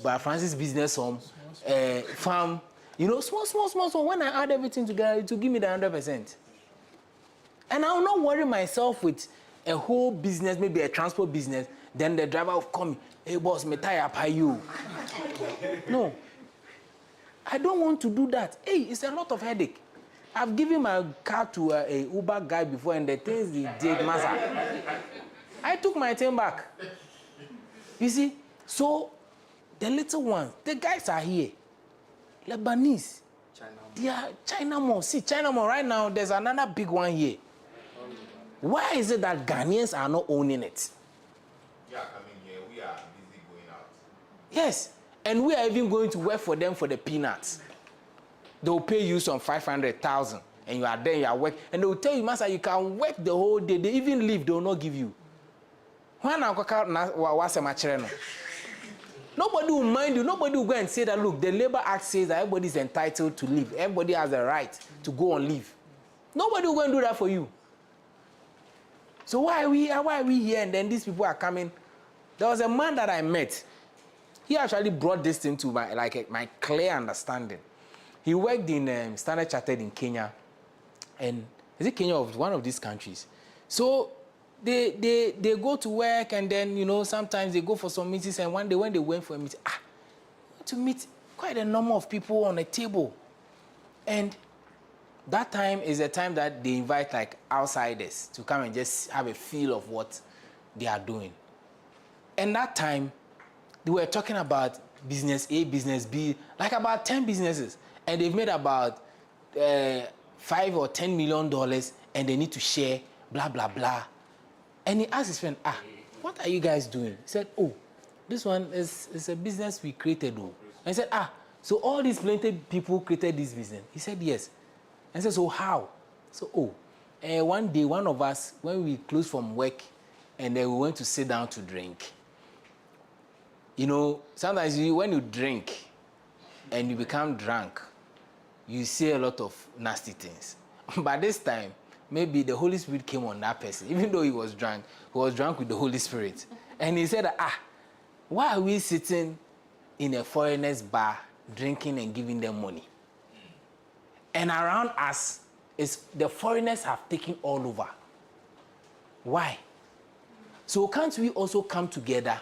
Bar Francis business home, farm. You know, small. When I add everything together, it will give me the 100%. And I will not worry myself with a whole business, maybe a transport business. Then the driver will come, hey boss, me tire pay you. No, I don't want to do that. Hey, it's a lot of headache. I've given my car to a Uber guy before, and the things he did, massa. I took my thing back. You see, so the little ones, the guys are here. Lebanese. They are China Mall. See, China Mall right now, there's another big one here. Why is it that Ghanaians are not owning it? We are coming here. We are busy going out. Yes, and we are even going to work for them for the peanuts. They'll pay you some 500,000, and you are there, you are working, and they will tell you, Master, you can work the whole day. They even leave, they will not give you. Nobody will mind you. Nobody will go and say that, look, the Labor Act says that everybody is entitled to leave. Everybody has a right to go on leave. Nobody will go and do that for you. So why are we here and then these people are coming? There was a man that I met. He actually brought this thing to my clear understanding. He worked in Standard Chartered in Kenya. And is it Kenya or one of these countries? So they go to work and then, you know, sometimes they go for some meetings, and one day when they went for a meeting, to meet quite a number of people on a table. And that time is a time that they invite like outsiders to come and just have a feel of what they are doing. And that time, they were talking about business A, business B, like about 10 businesses. And they've made about $5 or $10 million and they need to share, blah, blah, blah. And he asked his friend, what are you guys doing? He said, oh, this one is a business we created. And he said, so all these plenty people created this business? He said, yes. And I said, so how? So, one day, one of us, when we closed from work, and then we went to sit down to drink. You know, sometimes when you drink and you become drunk, you say a lot of nasty things. But this time, maybe the Holy Spirit came on that person. Even though he was drunk with the Holy Spirit. And he said, why are we sitting in a foreigner's bar, drinking and giving them money? And around us, the foreigners have taken all over. Why? So can't we also come together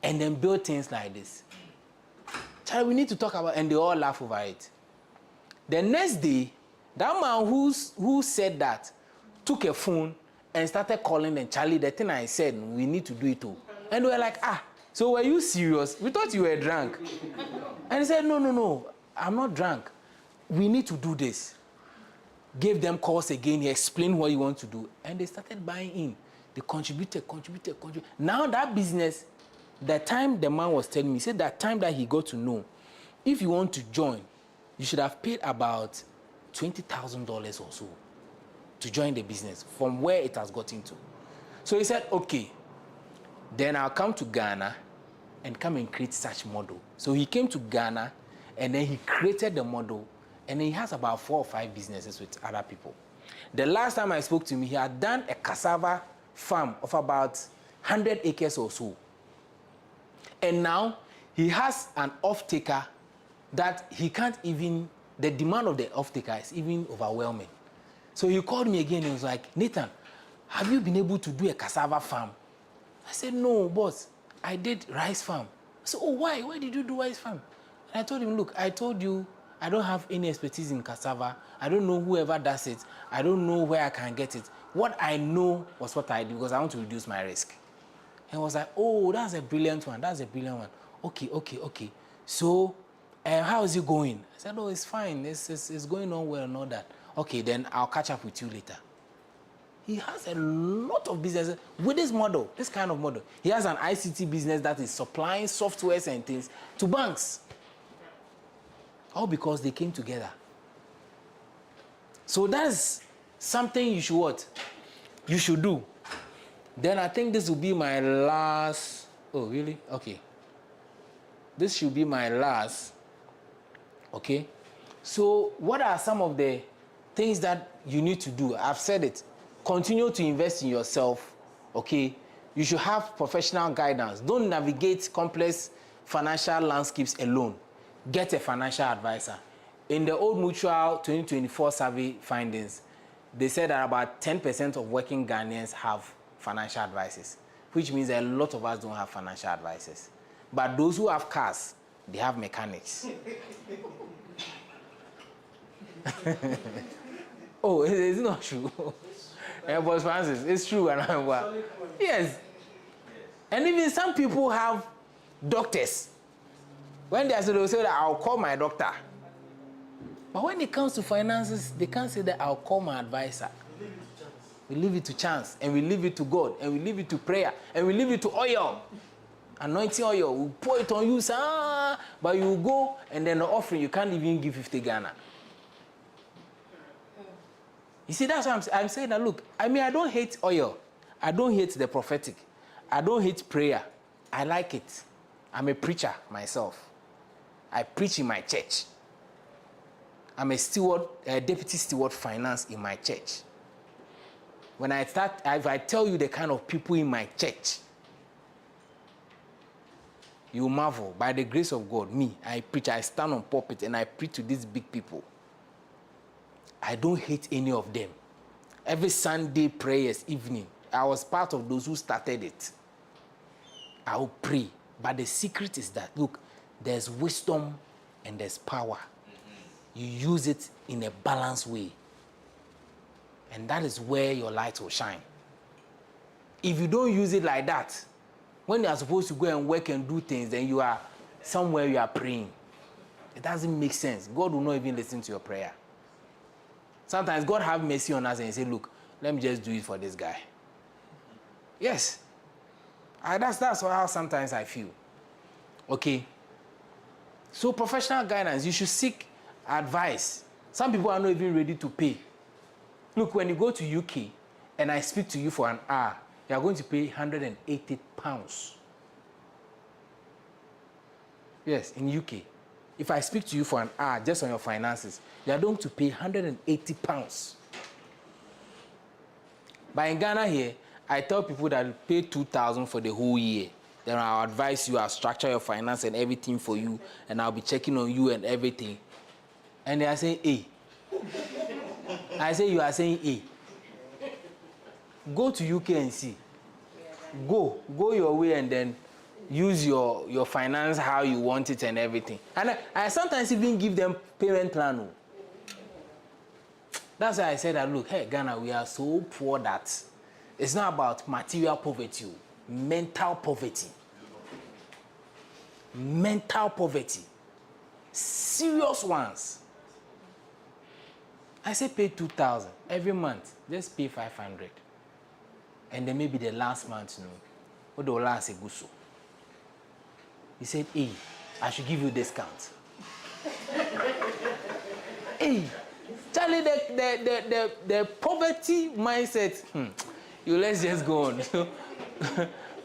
and then build things like this? Child, we need to talk about, and they all laugh over it. The next day, that man who said that took a phone and started calling them, Charlie, the thing I said, we need to do it too. And they were like, so were you serious? We thought you were drunk. And he said, no, I'm not drunk. We need to do this. Gave them calls again. He explained what he wants to do. And they started buying in. They contributed. Now that business, the time the man was telling me, he said that time that he got to know, if you want to join, you should have paid about $20,000 or so to join the business from where it has gotten to. So he said, okay, then I'll come to Ghana and come and create such model. So he came to Ghana and then he created the model, and he has about 4 or 5 businesses with other people. The last time I spoke to him, he had done a cassava farm of about 100 acres or so. And now he has an off-taker that he can't even, the demand of the off-taker is even overwhelming. So he called me again and was like, Nathan, have you been able to do a cassava farm? I said, no, boss, I did rice farm. I said, oh, why? Why did you do rice farm? And I told him, look, I told you I don't have any expertise in cassava. I don't know whoever does it. I don't know where I can get it. What I know was what I do because I want to reduce my risk. And I was like, oh, that's a brilliant one. That's a brilliant one. Okay. So, how is it going? I said, oh, it's fine. It's going on well and all that. Okay, then I'll catch up with you later. He has a lot of businesses with this model, this kind of model. He has an ICT business that is supplying softwares and things to banks. All because they came together. So that's something you should what? You should do. Then I think this will be my last. Oh, really? Okay. This should be my last. Okay. So what are some of the things that you need to do? I've said it. Continue to invest in yourself. Okay. You should have professional guidance. Don't navigate complex financial landscapes alone. Get a financial advisor. In the Old Mutual 2024 survey findings, they said that about 10% of working Ghanaians have financial advisors, which means a lot of us don't have financial advisors. But those who have cars, they have mechanics. Oh, it's not true. Boss Francis, it's true. Yes. And even some people have doctors. When they are they'll say that I'll call my doctor. But when it comes to finances, they can't say that I'll call my advisor. We leave it to chance, and we leave it to God, and we leave it to prayer, and we leave it to oil. Anointing oil, we pour it on you, but you go, and then the offering, you can't even give 50 Ghana. You see, that's why I'm saying that, look, I don't hate oil. I don't hate the prophetic. I don't hate prayer. I like it. I'm a preacher myself. I preach in my church. I'm a steward, a deputy steward finance in my church. When I start, if I tell you the kind of people in my church, you marvel. By the grace of God, me, I preach, I stand on pulpit and I preach to these big people. I don't hate any of them. Every Sunday prayers evening, I was part of those who started it. I will pray. But the secret is that, look, there's wisdom and there's power. You use it in a balanced way. And that is where your light will shine. If you don't use it like that, when you are supposed to go and work and do things, then you are somewhere you are praying. It doesn't make sense. God will not even listen to your prayer. Sometimes God have mercy on us and say, look, let me just do it for this guy. Yes. That's how sometimes I feel. Okay. So professional guidance, you should seek advice. Some people are not even ready to pay. Look, when you go to UK and I speak to you for an hour, you are going to pay £180. Yes, in UK. If I speak to you for an hour just on your finances, you are going to pay £180. But in Ghana here, I tell people that you pay 2,000 for the whole year. Then I'll advise you, I'll structure your finance and everything for you, and I'll be checking on you and everything. And they are saying, hey. I say, you are saying, hey. Go to UK and see. Go your way and then use your finance how you want it and everything. And I sometimes even give them payment plan. That's why I said that, look, hey, Ghana, we are so poor that it's not about material poverty, mental poverty. Mental poverty. Serious ones. I say pay 2,000 every month. Just pay 500. And then maybe the last month, what the last guso. He said, hey, I should give you discount. Hey, Charlie, the poverty mindset, let's just go on.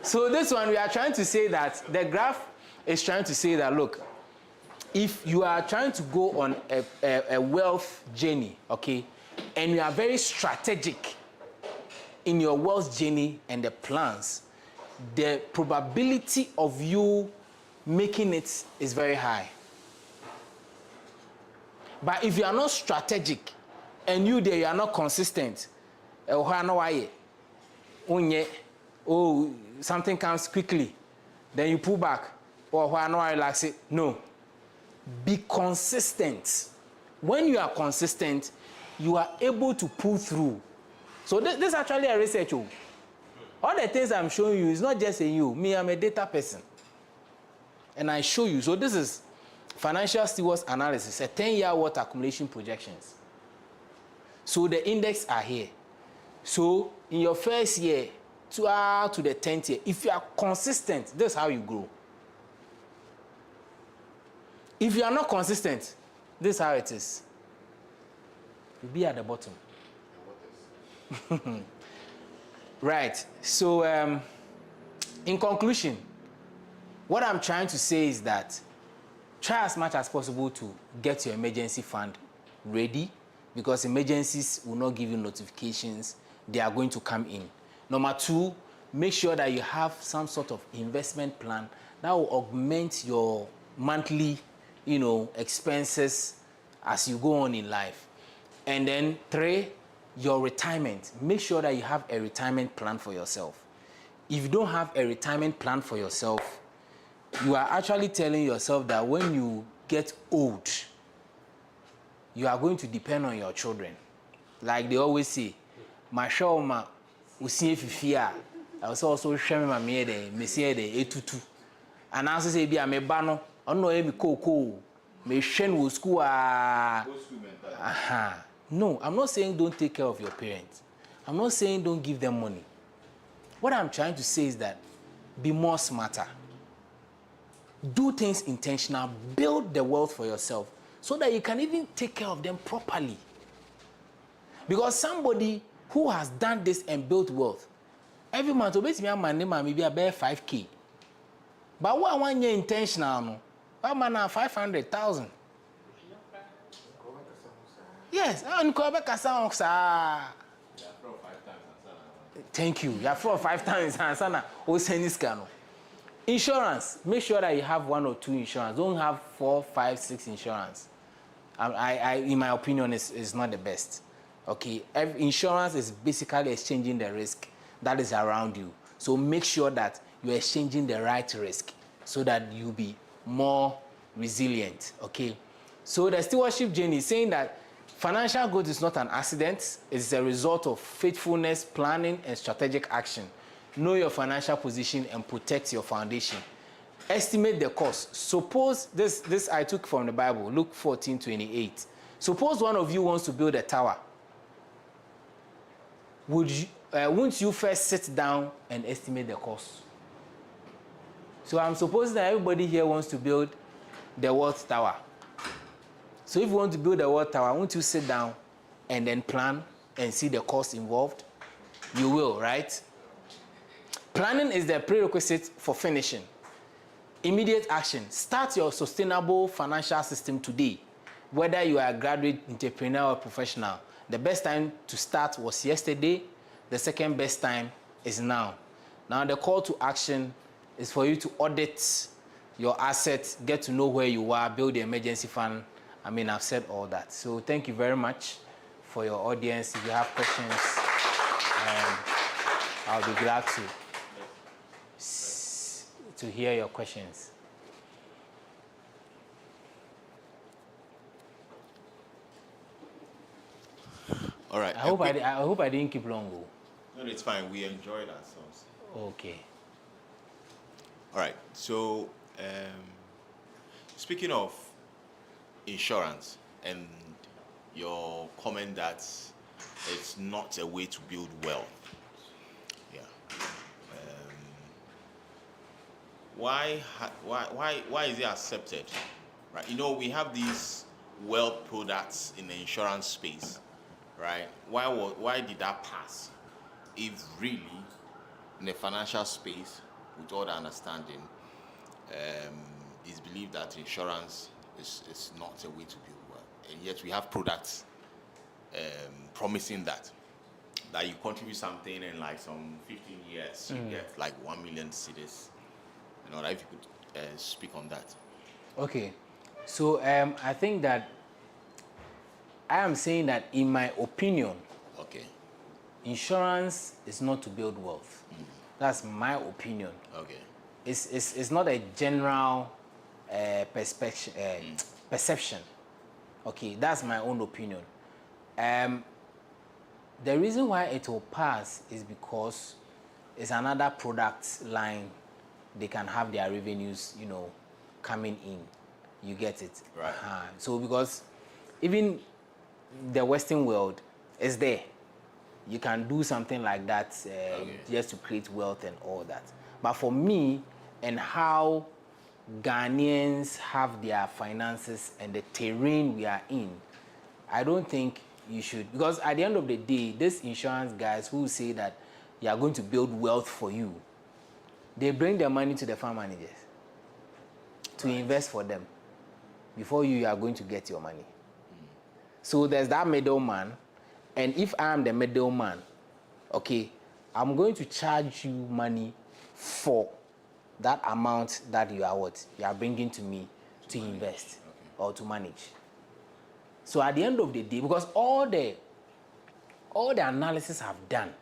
So this one, we are trying to say that, the graph is trying to say that, look, if you are trying to go on a wealth journey, okay, and you are very strategic in your wealth journey and the plans, the probability of you making it is very high. But if you are not strategic and you are not consistent, something comes quickly, then you pull back, no. Be consistent. When you are consistent, you are able to pull through. So this is actually a research. All the things I'm showing you is not just a you. Me, I'm a data person. And I show you. So this is financial stewards analysis, a 10-year worth accumulation projections. So the index are here. So in your first year to the 10th year, if you are consistent, this is how you grow. If you are not consistent, this is how it is. You'll be at the bottom. Right. So, in conclusion, what I'm trying to say is that try as much as possible to get your emergency fund ready, because emergencies will not give you notifications. They are going to come in. Number two, make sure that you have some sort of investment plan that will augment your monthly, expenses as you go on in life. And then three, your retirement. Make sure that you have a retirement plan for yourself. If you don't have a retirement plan for yourself, you are actually telling yourself that when you get old, you are going to depend on your children. Like they always say, Mashoma usie fifia. I was also sharing my messier de etutu. And I also say be a mebano, no emi koko, me shen wo school No, I'm not saying don't take care of your parents. I'm not saying don't give them money. What I'm trying to say is that be more smarter. Do things intentional. Build the wealth for yourself so that you can even take care of them properly. Because somebody who has done this and built wealth, every month, maybe about 5K. But what I want you intentional, what man 500,000. Yes, thank you. You have 4 or 5 times. Insurance. Make sure that you have 1 or 2 insurance. Don't have 4, 5, 6 insurance. In my opinion, is not the best. Okay, insurance is basically exchanging the risk that is around you. So make sure that you're exchanging the right risk so that you'll be more resilient. Okay, so the stewardship journey is saying that financial growth is not an accident. It's a result of faithfulness, planning, and strategic action. Know your financial position and protect your foundation. Estimate the cost. Suppose this I took from the Bible, Luke 14:28. Suppose one of you wants to build a tower. Won't you first sit down and estimate the cost? So I'm supposing that everybody here wants to build the Wealth Tower. So if you want to build a Wealth Tower, won't you sit down and then plan and see the cost involved? You will, right? Planning is the prerequisite for finishing. Immediate action. Start your sustainable financial system today. Whether you are a graduate, entrepreneur, or professional, the best time to start was yesterday. The second best time is now. Now the call to action is for you to audit your assets, get to know where you are, build the emergency fund. I mean, I've said all that. So thank you very much for your audience. If you have questions, I'll be glad to hear your questions. All right. I hope I didn't keep long. No, it's fine. We enjoyed ourselves. Okay. All right. So, speaking of insurance and your comment that it's not a way to build wealth. Yeah. Why is it accepted? Right. You know, we have these wealth products in the insurance space, right? Why did that pass? If really in the financial space, with all the understanding, it's believed that insurance is not a way to build wealth, and yet we have products promising that you contribute something in like some 15 years, you get like 1 million cedis. You know, if you could speak on that. Okay, so I think that I am saying that in my opinion, Okay. insurance is not to build wealth. That's my opinion. Okay. It's not a general perception. Okay, that's my own opinion. The reason why it will pass is because it's another product line. They can have their revenues, you know, coming in. You get it? Right. So because even the Western world is there. You can do something like that just to create wealth and all that. But for me, and how Ghanaians have their finances and the terrain we are in, I don't think you should. Because at the end of the day, these insurance guys who say that you are going to build wealth for you, they bring their money to the farm managers to invest for them before you are going to get your money. So there's that middleman. And if I am the middleman, okay, I'm going to charge you money for that amount that you are bringing to me to invest or to manage. So at the end of the day, because all the analysis I've done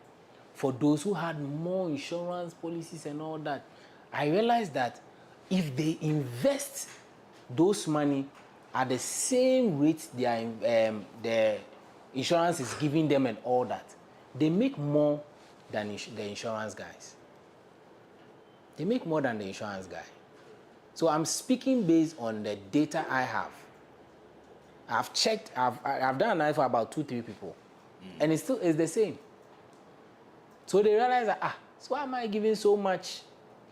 for those who had more insurance policies and all that, I realized that if they invest those money at the same rate their insurance is giving them and all that, they make more than the insurance guys. They make more than the insurance guy. So I'm speaking based on the data I have. I've checked, I've done analysis for about 2-3 people, and it's the same. So they realize that, so why am I giving so much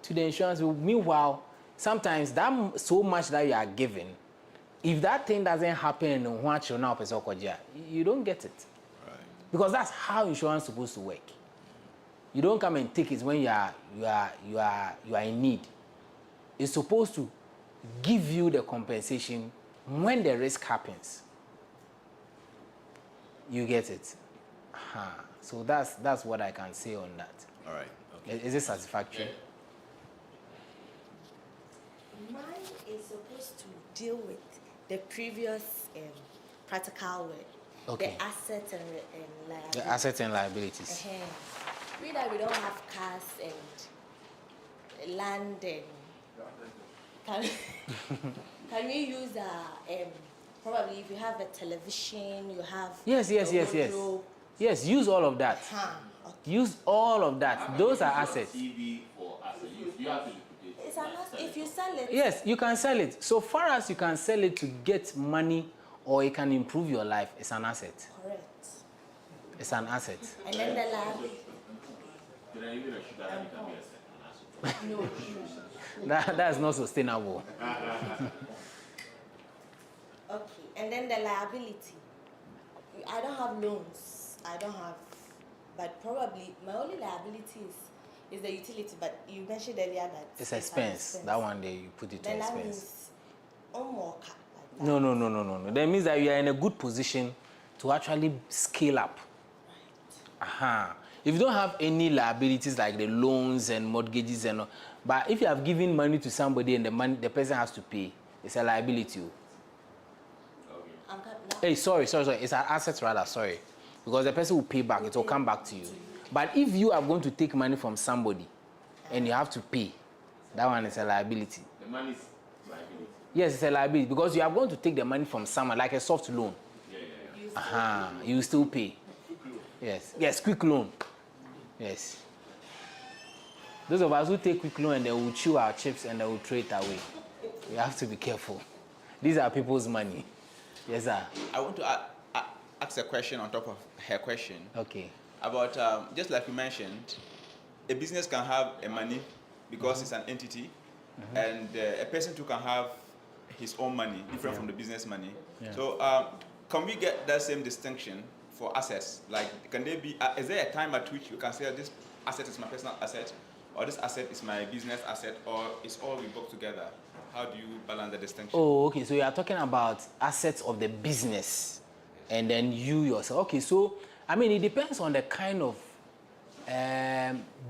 to the insurance? Meanwhile, sometimes that so much that you are giving, if that thing doesn't happen, you don't get it. Right. Because that's how insurance is supposed to work. You don't come and take it when you are in need. It's supposed to give you the compensation when the risk happens. You get it? So that's what I can say on that. All right. Okay. Is it satisfactory? Mine is supposed to deal with the previous practical work. Okay. The assets and liabilities. The assets and liabilities. We don't have cars and land and can we use probably if you have a television, you have Yes. wardrobe. Yes, use all of that. Okay. Use all of that. Those are assets. TV for assets. You have to liquidate. It's an asset. If you sell it. Yes, you can sell it. So far as you can sell it to get money or it can improve your life, it's an asset. Correct. It's an asset. And then the liability. No. That's not sustainable. Okay. And then the liability. I don't have loans. But probably my only liability is the utility. But you mentioned earlier that It's expense. That one day you put it to then that expense. means more like that. No. That means that you are in a good position to actually scale up. If you don't have any liabilities like the loans and mortgages and all, but if you have given money to somebody and the person has to pay, it's a liability. Hey, sorry. It's an asset rather, sorry. Because the person will pay back, it will come back to you. But if you are going to take money from somebody and you have to pay, that one is a liability. The money is liability. Yes, it's a liability because you are going to take the money from someone, like a soft loan. You still pay. Yes, quick loan. Yes. Those of us who take quick loan and they will chew our chips and they will throw it away. We have to be careful. These are people's money. Yes, sir. I want to ask a question on top of her question. Okay. About, just like you mentioned, a business can have a money because it's an entity, and a person too can have his own money, different from the business money. Yeah. So can we get that same distinction for assets? Like, can there be, is there a time at which you can say this asset is my personal asset, or this asset is my business asset, or it's all we book together? How do you balance the distinction? Oh, okay. So you are talking about assets of the business, and then you yourself. Okay. So I mean, it depends on the kind of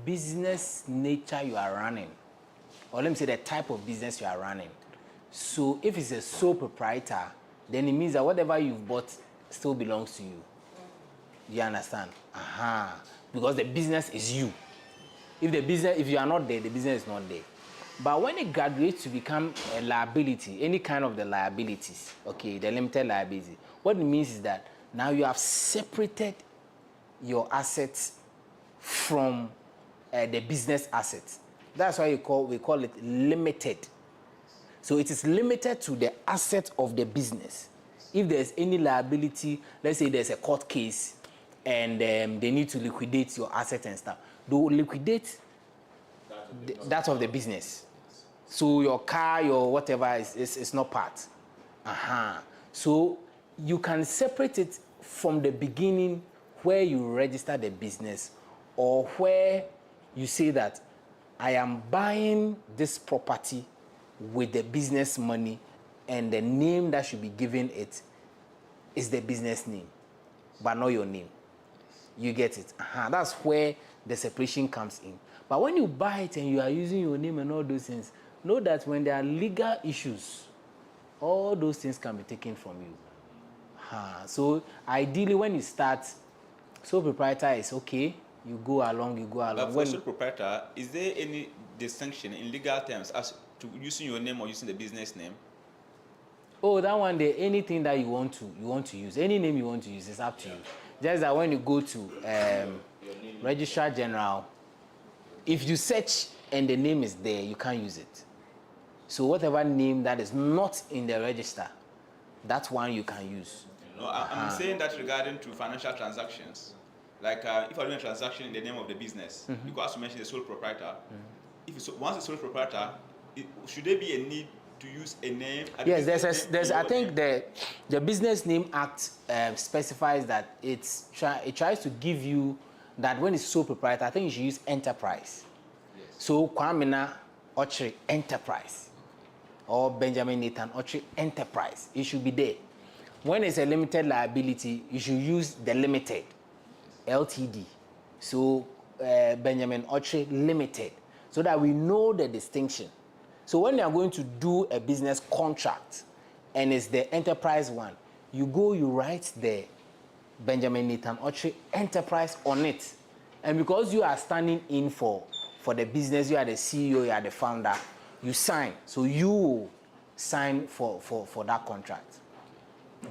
business nature you are running, or let me say the type of business you are running. So if it's a sole proprietor, then it means that whatever you've bought still belongs to you. You understand? Because the business is you. If you are not there, the business is not there. But when it graduates to become a liability, any kind of the liabilities, okay, the limited liability, what it means is that now you have separated your assets from the business assets. That's why we call it limited. So it is limited to the asset of the business. If there's any liability, let's say there's a court case and they need to liquidate your asset and stuff, they will liquidate that of the business. So your car, your whatever is not part. So you can separate it from the beginning where you register the business, or where you say that I am buying this property with the business money, and the name that should be given it is the business name, but not your name. You get it? That's where the separation comes in. But when you buy it and you are using your name and all those things, know that when there are legal issues, all those things can be taken from you. So ideally, when you start, sole proprietor is okay. You go along. But for sole proprietor, is there any distinction in legal terms as to using your name or using the business name? Oh, that one day, anything that you want to use, any name you want to use, it's up to you. Just that when you go to Registrar General, if you search and the name is there, you can't use it. So whatever name that is not in the register, that one you can use. No, I'm saying that regarding to financial transactions. Like if I do a transaction in the name of the business, because you mentioned the sole proprietor, once the sole proprietor, should there be a need to use a name? Yes, there's I think the Business Name Act specifies that it tries to give you that when it's sole proprietor, I think you should use enterprise. Yes. So Kwamina Ochre Enterprise or Benjamin Nathan Ochre Enterprise, it should be there. When it's a limited liability, you should use the limited, LTD. So Benjamin Ochre Limited, so that we know the distinction. So when you are going to do a business contract and it's the enterprise one, you write the Benjamin Nathan Ochre Enterprise on it. And because you are standing in for the business, you are the CEO, you are the founder, You sign. So you sign for that contract.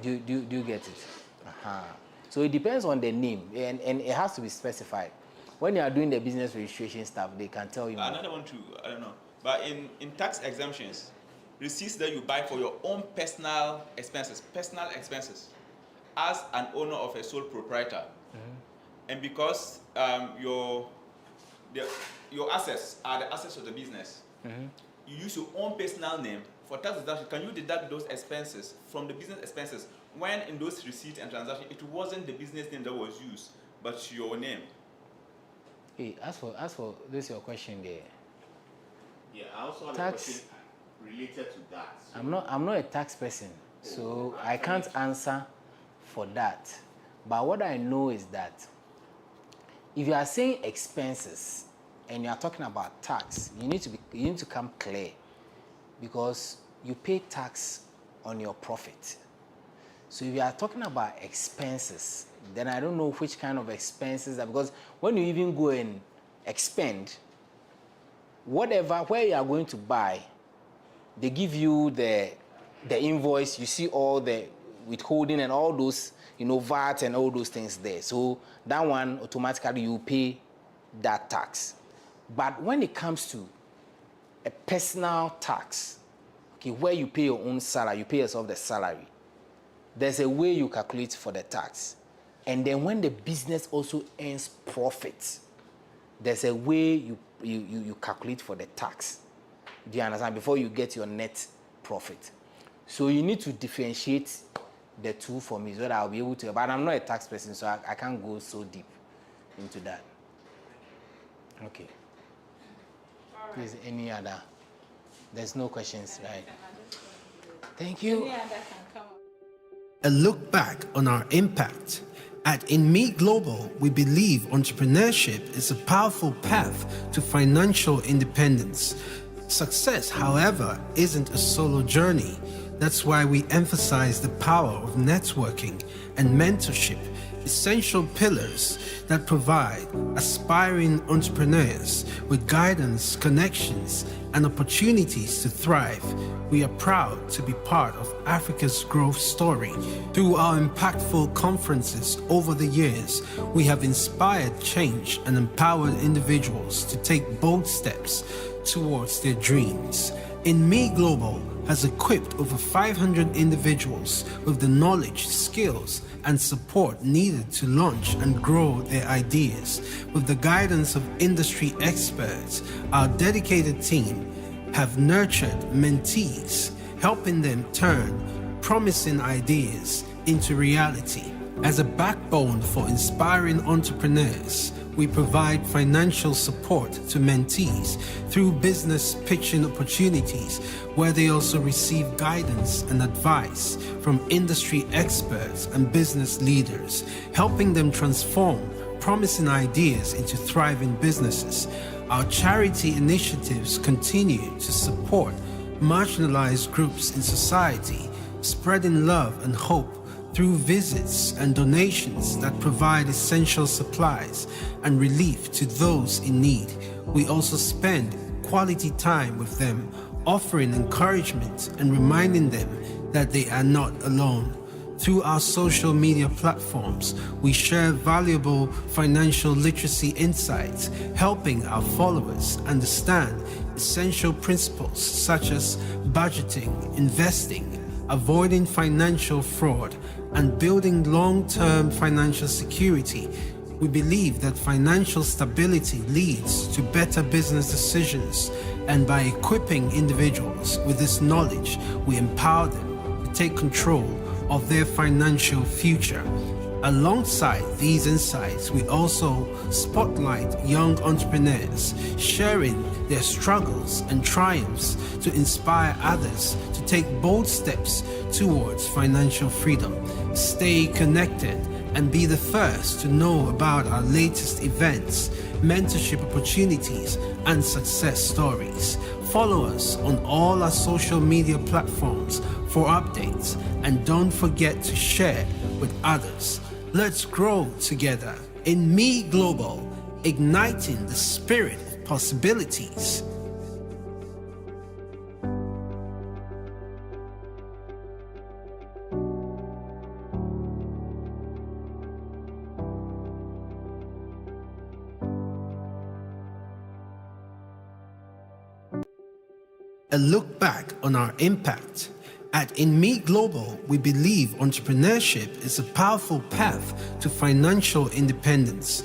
Do you get it? Uh-huh. So it depends on the name, and it has to be specified. When you are doing the business registration stuff, they can tell you more. Another one too, I don't know. But in tax exemptions, receipts that you buy for your own personal expenses as an owner of a sole proprietor, and because your assets are the assets of the business, you use your own personal name for tax deduction. Can you deduct those expenses from the business expenses when in those receipts and transactions it wasn't the business name that was used, but your name? Hey, as for this your question there. Yeah, I also have Tax- a question related to that. So I'm not a tax person, so I can't answer for that. But what I know is that if you are saying expenses and you are talking about tax, you need to come clear, because you pay tax on your profit. So if you are talking about expenses, then I don't know which kind of expenses are, because when you even go and expend, where you are going to buy, they give you the invoice, you see all the withholding and all those, VAT and all those things there. So that one, automatically you pay that tax. But when it comes to a personal tax, okay, where you pay your own salary, you pay yourself the salary, there's a way you calculate for the tax. And then when the business also earns profit, there's a way you calculate for the tax. Do you understand? Before you get your net profit. So you need to differentiate the two for me so that I'll be able to, but I'm not a tax person, so I can't go so deep into that. Okay. All Please, right. any other? There's no questions, right? Thank you. Any other can come up. A look back on our impact. At InMe Global, we believe entrepreneurship is a powerful path to financial independence. Success, however, isn't a solo journey. That's why we emphasize the power of networking and mentorship, essential pillars that provide aspiring entrepreneurs with guidance, connections, and opportunities to thrive. We are proud to be part of Africa's growth story. Through our impactful conferences over the years, we have inspired change and empowered individuals to take bold steps towards their dreams. InMe Global has equipped over 500 individuals with the knowledge, skills, and support needed to launch and grow their ideas. With the guidance of industry experts, our dedicated team have nurtured mentees, helping them turn promising ideas into reality. As a backbone for inspiring entrepreneurs, we provide financial support to mentees through business pitching opportunities, where they also receive guidance and advice from industry experts and business leaders, helping them transform promising ideas into thriving businesses. Our charity initiatives continue to support marginalized groups in society, spreading love and hope through visits and donations that provide essential supplies and relief to those in need. We also spend quality time with them, offering encouragement and reminding them that they are not alone. Through our social media platforms, we share valuable financial literacy insights, helping our followers understand essential principles such as budgeting, investing, avoiding financial fraud, and building long-term financial security. We believe that financial stability leads to better business decisions, and by equipping individuals with this knowledge, we empower them to take control of their financial future. Alongside these insights, we also spotlight young entrepreneurs, sharing their struggles and triumphs to inspire others to take bold steps towards financial freedom. Stay connected and be the first to know about our latest events, mentorship opportunities, and success stories. Follow us on all our social media platforms for updates, and don't forget to share with others. Let's grow together. InMe Global, igniting the spirit of possibilities. A look back on our impact. At InMe Global, we believe entrepreneurship is a powerful path to financial independence.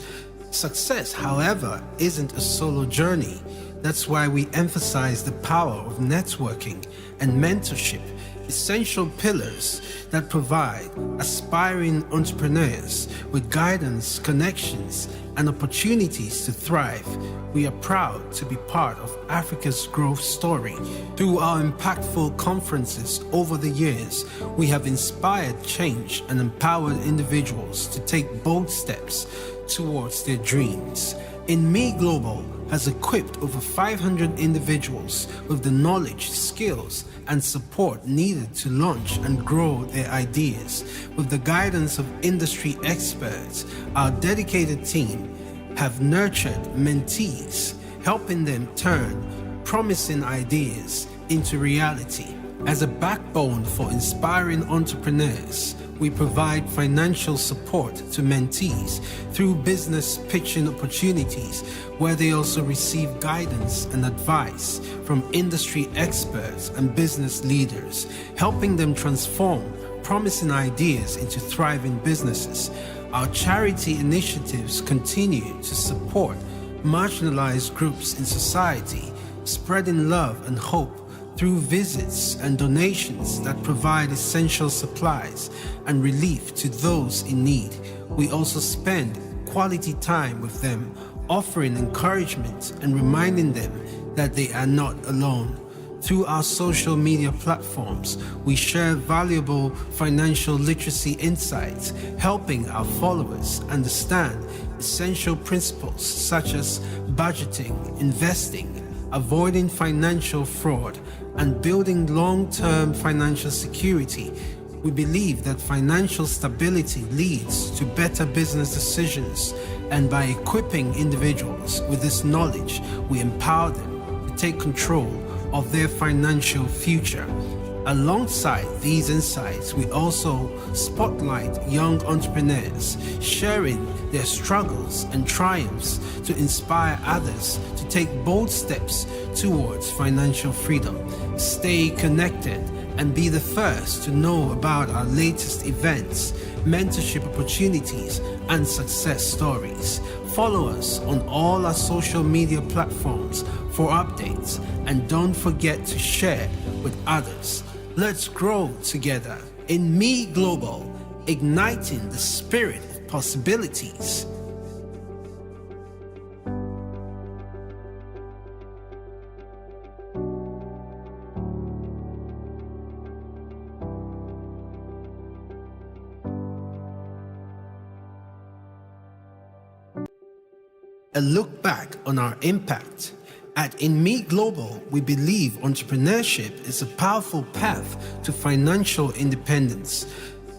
Success, however, isn't a solo journey. That's why we emphasize the power of networking and mentorship, essential pillars that provide aspiring entrepreneurs with guidance, connections, and opportunities to thrive. We are proud to be part of Africa's growth story. Through our impactful conferences over the years, we have inspired change and empowered individuals to take bold steps towards their dreams. InMe Global has equipped over 500 individuals with the knowledge, skills, and support needed to launch and grow their ideas. With the guidance of industry experts, our dedicated team have nurtured mentees, helping them turn promising ideas into reality. As a backbone for inspiring entrepreneurs, we provide financial support to mentees through business pitching opportunities, where they also receive guidance and advice from industry experts and business leaders, helping them transform promising ideas into thriving businesses. Our charity initiatives continue to support marginalized groups in society, spreading love and hope through visits and donations that provide essential supplies and relief to those in need. We also spend quality time with them, offering encouragement and reminding them that they are not alone. Through our social media platforms, we share valuable financial literacy insights, helping our followers understand essential principles such as budgeting, investing, avoiding financial fraud, and building long-term financial security. We believe that financial stability leads to better business decisions, and by equipping individuals with this knowledge, we empower them to take control of their financial future. Alongside these insights, we also spotlight young entrepreneurs, sharing their struggles and triumphs to inspire others to take bold steps towards financial freedom. Stay connected and be the first to know about our latest events, mentorship opportunities, and success stories. Follow us on all our social media platforms for updates, and don't forget to share with others. Let's grow together. InMe Global, igniting the spirit of possibilities. A look back on our impact. At InMe Global, we believe entrepreneurship is a powerful path to financial independence.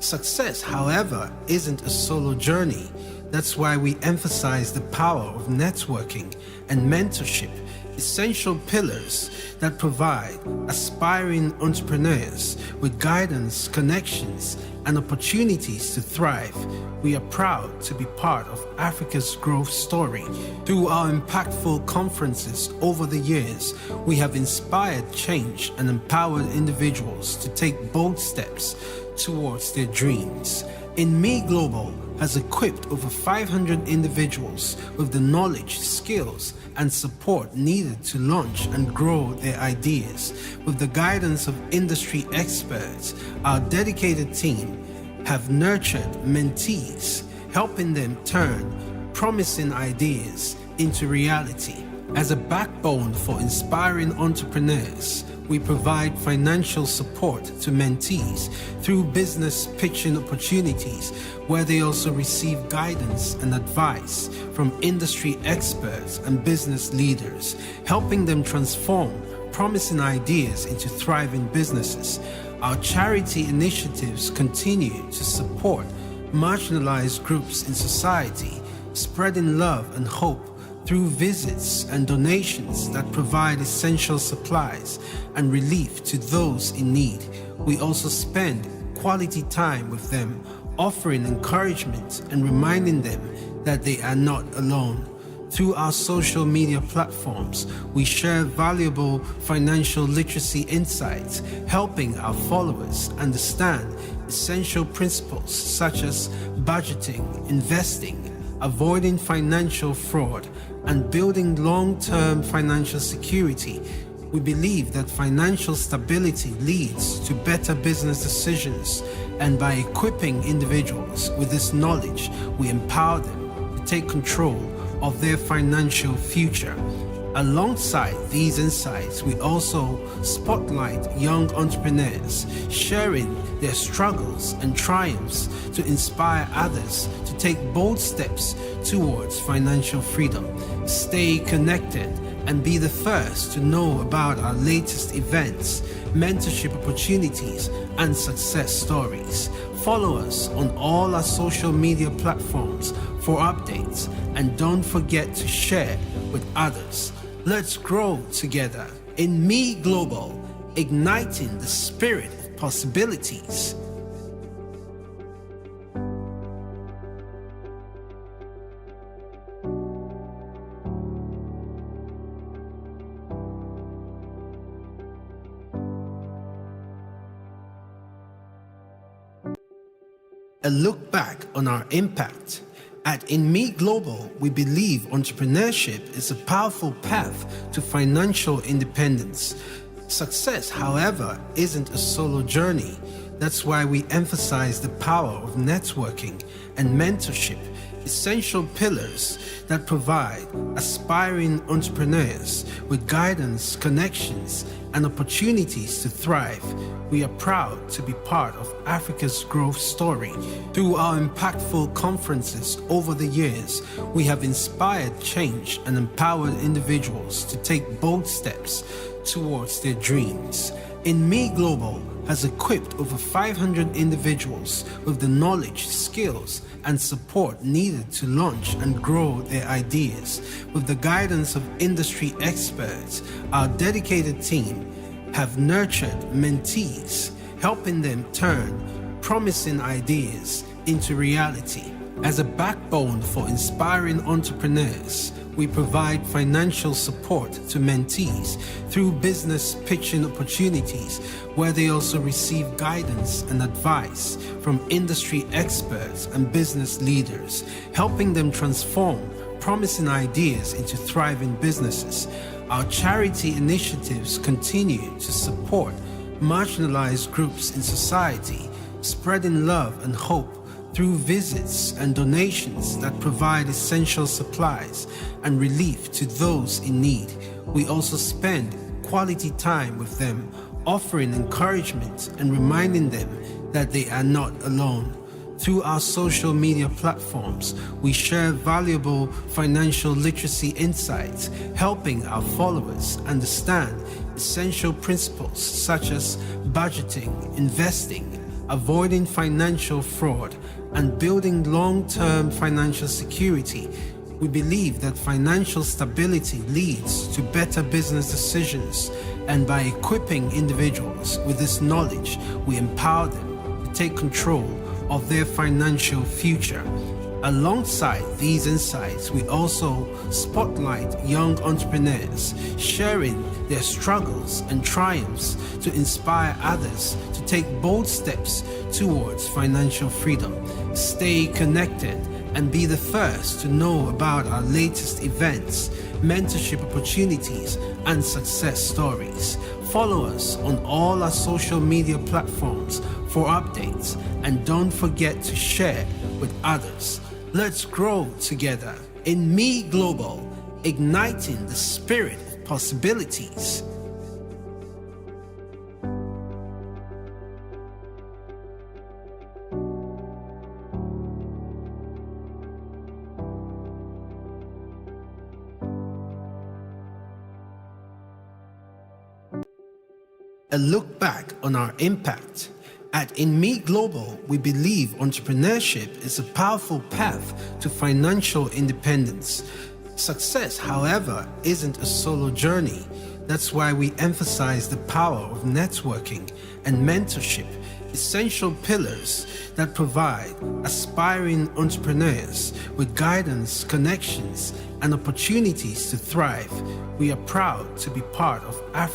Success, however, isn't a solo journey. That's why we emphasize the power of networking and mentorship, essential pillars that provide aspiring entrepreneurs with guidance, connections, and opportunities to thrive. We are proud to be part of Africa's growth story. Through our impactful conferences over the years, we have inspired change and empowered individuals to take bold steps towards their dreams. InMe Global has equipped over 500 individuals with the knowledge, skills, and support needed to launch and grow their ideas. With the guidance of industry experts, our dedicated team have nurtured mentees, helping them turn promising ideas into reality. As a backbone for inspiring entrepreneurs, we provide financial support to mentees through business pitching opportunities, where they also receive guidance and advice from industry experts and business leaders, helping them transform promising ideas into thriving businesses. Our charity initiatives continue to support marginalized groups in society, spreading love and hope through visits and donations that provide essential supplies and relief to those in need. We also spend quality time with them, offering encouragement and reminding them that they are not alone. Through our social media platforms, we share valuable financial literacy insights, helping our followers understand essential principles such as budgeting, investing, avoiding financial fraud, and building long-term financial security. We believe that financial stability leads to better business decisions, and by equipping individuals with this knowledge, we empower them to take control of their financial future. Alongside these insights, we also spotlight young entrepreneurs, sharing their struggles and triumphs to inspire others to take bold steps towards financial freedom. Stay connected and be the first to know about our latest events, mentorship opportunities, and success stories. Follow us on all our social media platforms for updates, and don't forget to share with others. Let's grow together in Me Global, igniting the spirit of possibilities. A look back on our impact. At In Me Global, we believe entrepreneurship is a powerful path to financial independence. Success, however, isn't a solo journey. That's why we emphasize the power of networking and mentorship, essential pillars that provide aspiring entrepreneurs with guidance, connections, and opportunities to thrive. We are proud to be part of Africa's growth story. Through our impactful conferences over the years, we have inspired change and empowered individuals to take bold steps towards their dreams. In Me Global has equipped over 500 individuals with the knowledge, skills, and support needed to launch and grow their ideas. With the guidance of industry experts, our dedicated team have nurtured mentees, helping them turn promising ideas into reality. As a backbone for inspiring entrepreneurs, we provide financial support to mentees through business pitching opportunities, where they also receive guidance and advice from industry experts and business leaders, helping them transform promising ideas into thriving businesses. Our charity initiatives continue to support marginalized groups in society, spreading love and hope through visits and donations that provide essential supplies and relief to those in need. We also spend quality time with them, offering encouragement and reminding them that they are not alone. Through our social media platforms, we share valuable financial literacy insights, helping our followers understand essential principles such as budgeting, investing, avoiding financial fraud, and building long-term financial security. We believe that financial stability leads to better business decisions, and by equipping individuals with this knowledge, we empower them to take control of their financial future. Alongside these insights, we also spotlight young entrepreneurs, sharing their struggles and triumphs to inspire others to take bold steps towards financial freedom. Stay connected and be the first to know about our latest events, mentorship opportunities, and success stories. Follow us on all our social media platforms for updates, and don't forget to share with others. Let's grow together in Me Global, igniting the spirit of possibilities. A look back on our impact. At In Me Global, we believe entrepreneurship is a powerful path to financial independence. Success, however, isn't a solo journey. That's why we emphasize the power of networking and mentorship, essential pillars that provide aspiring entrepreneurs with guidance, connections, and opportunities to thrive. We are proud to be part of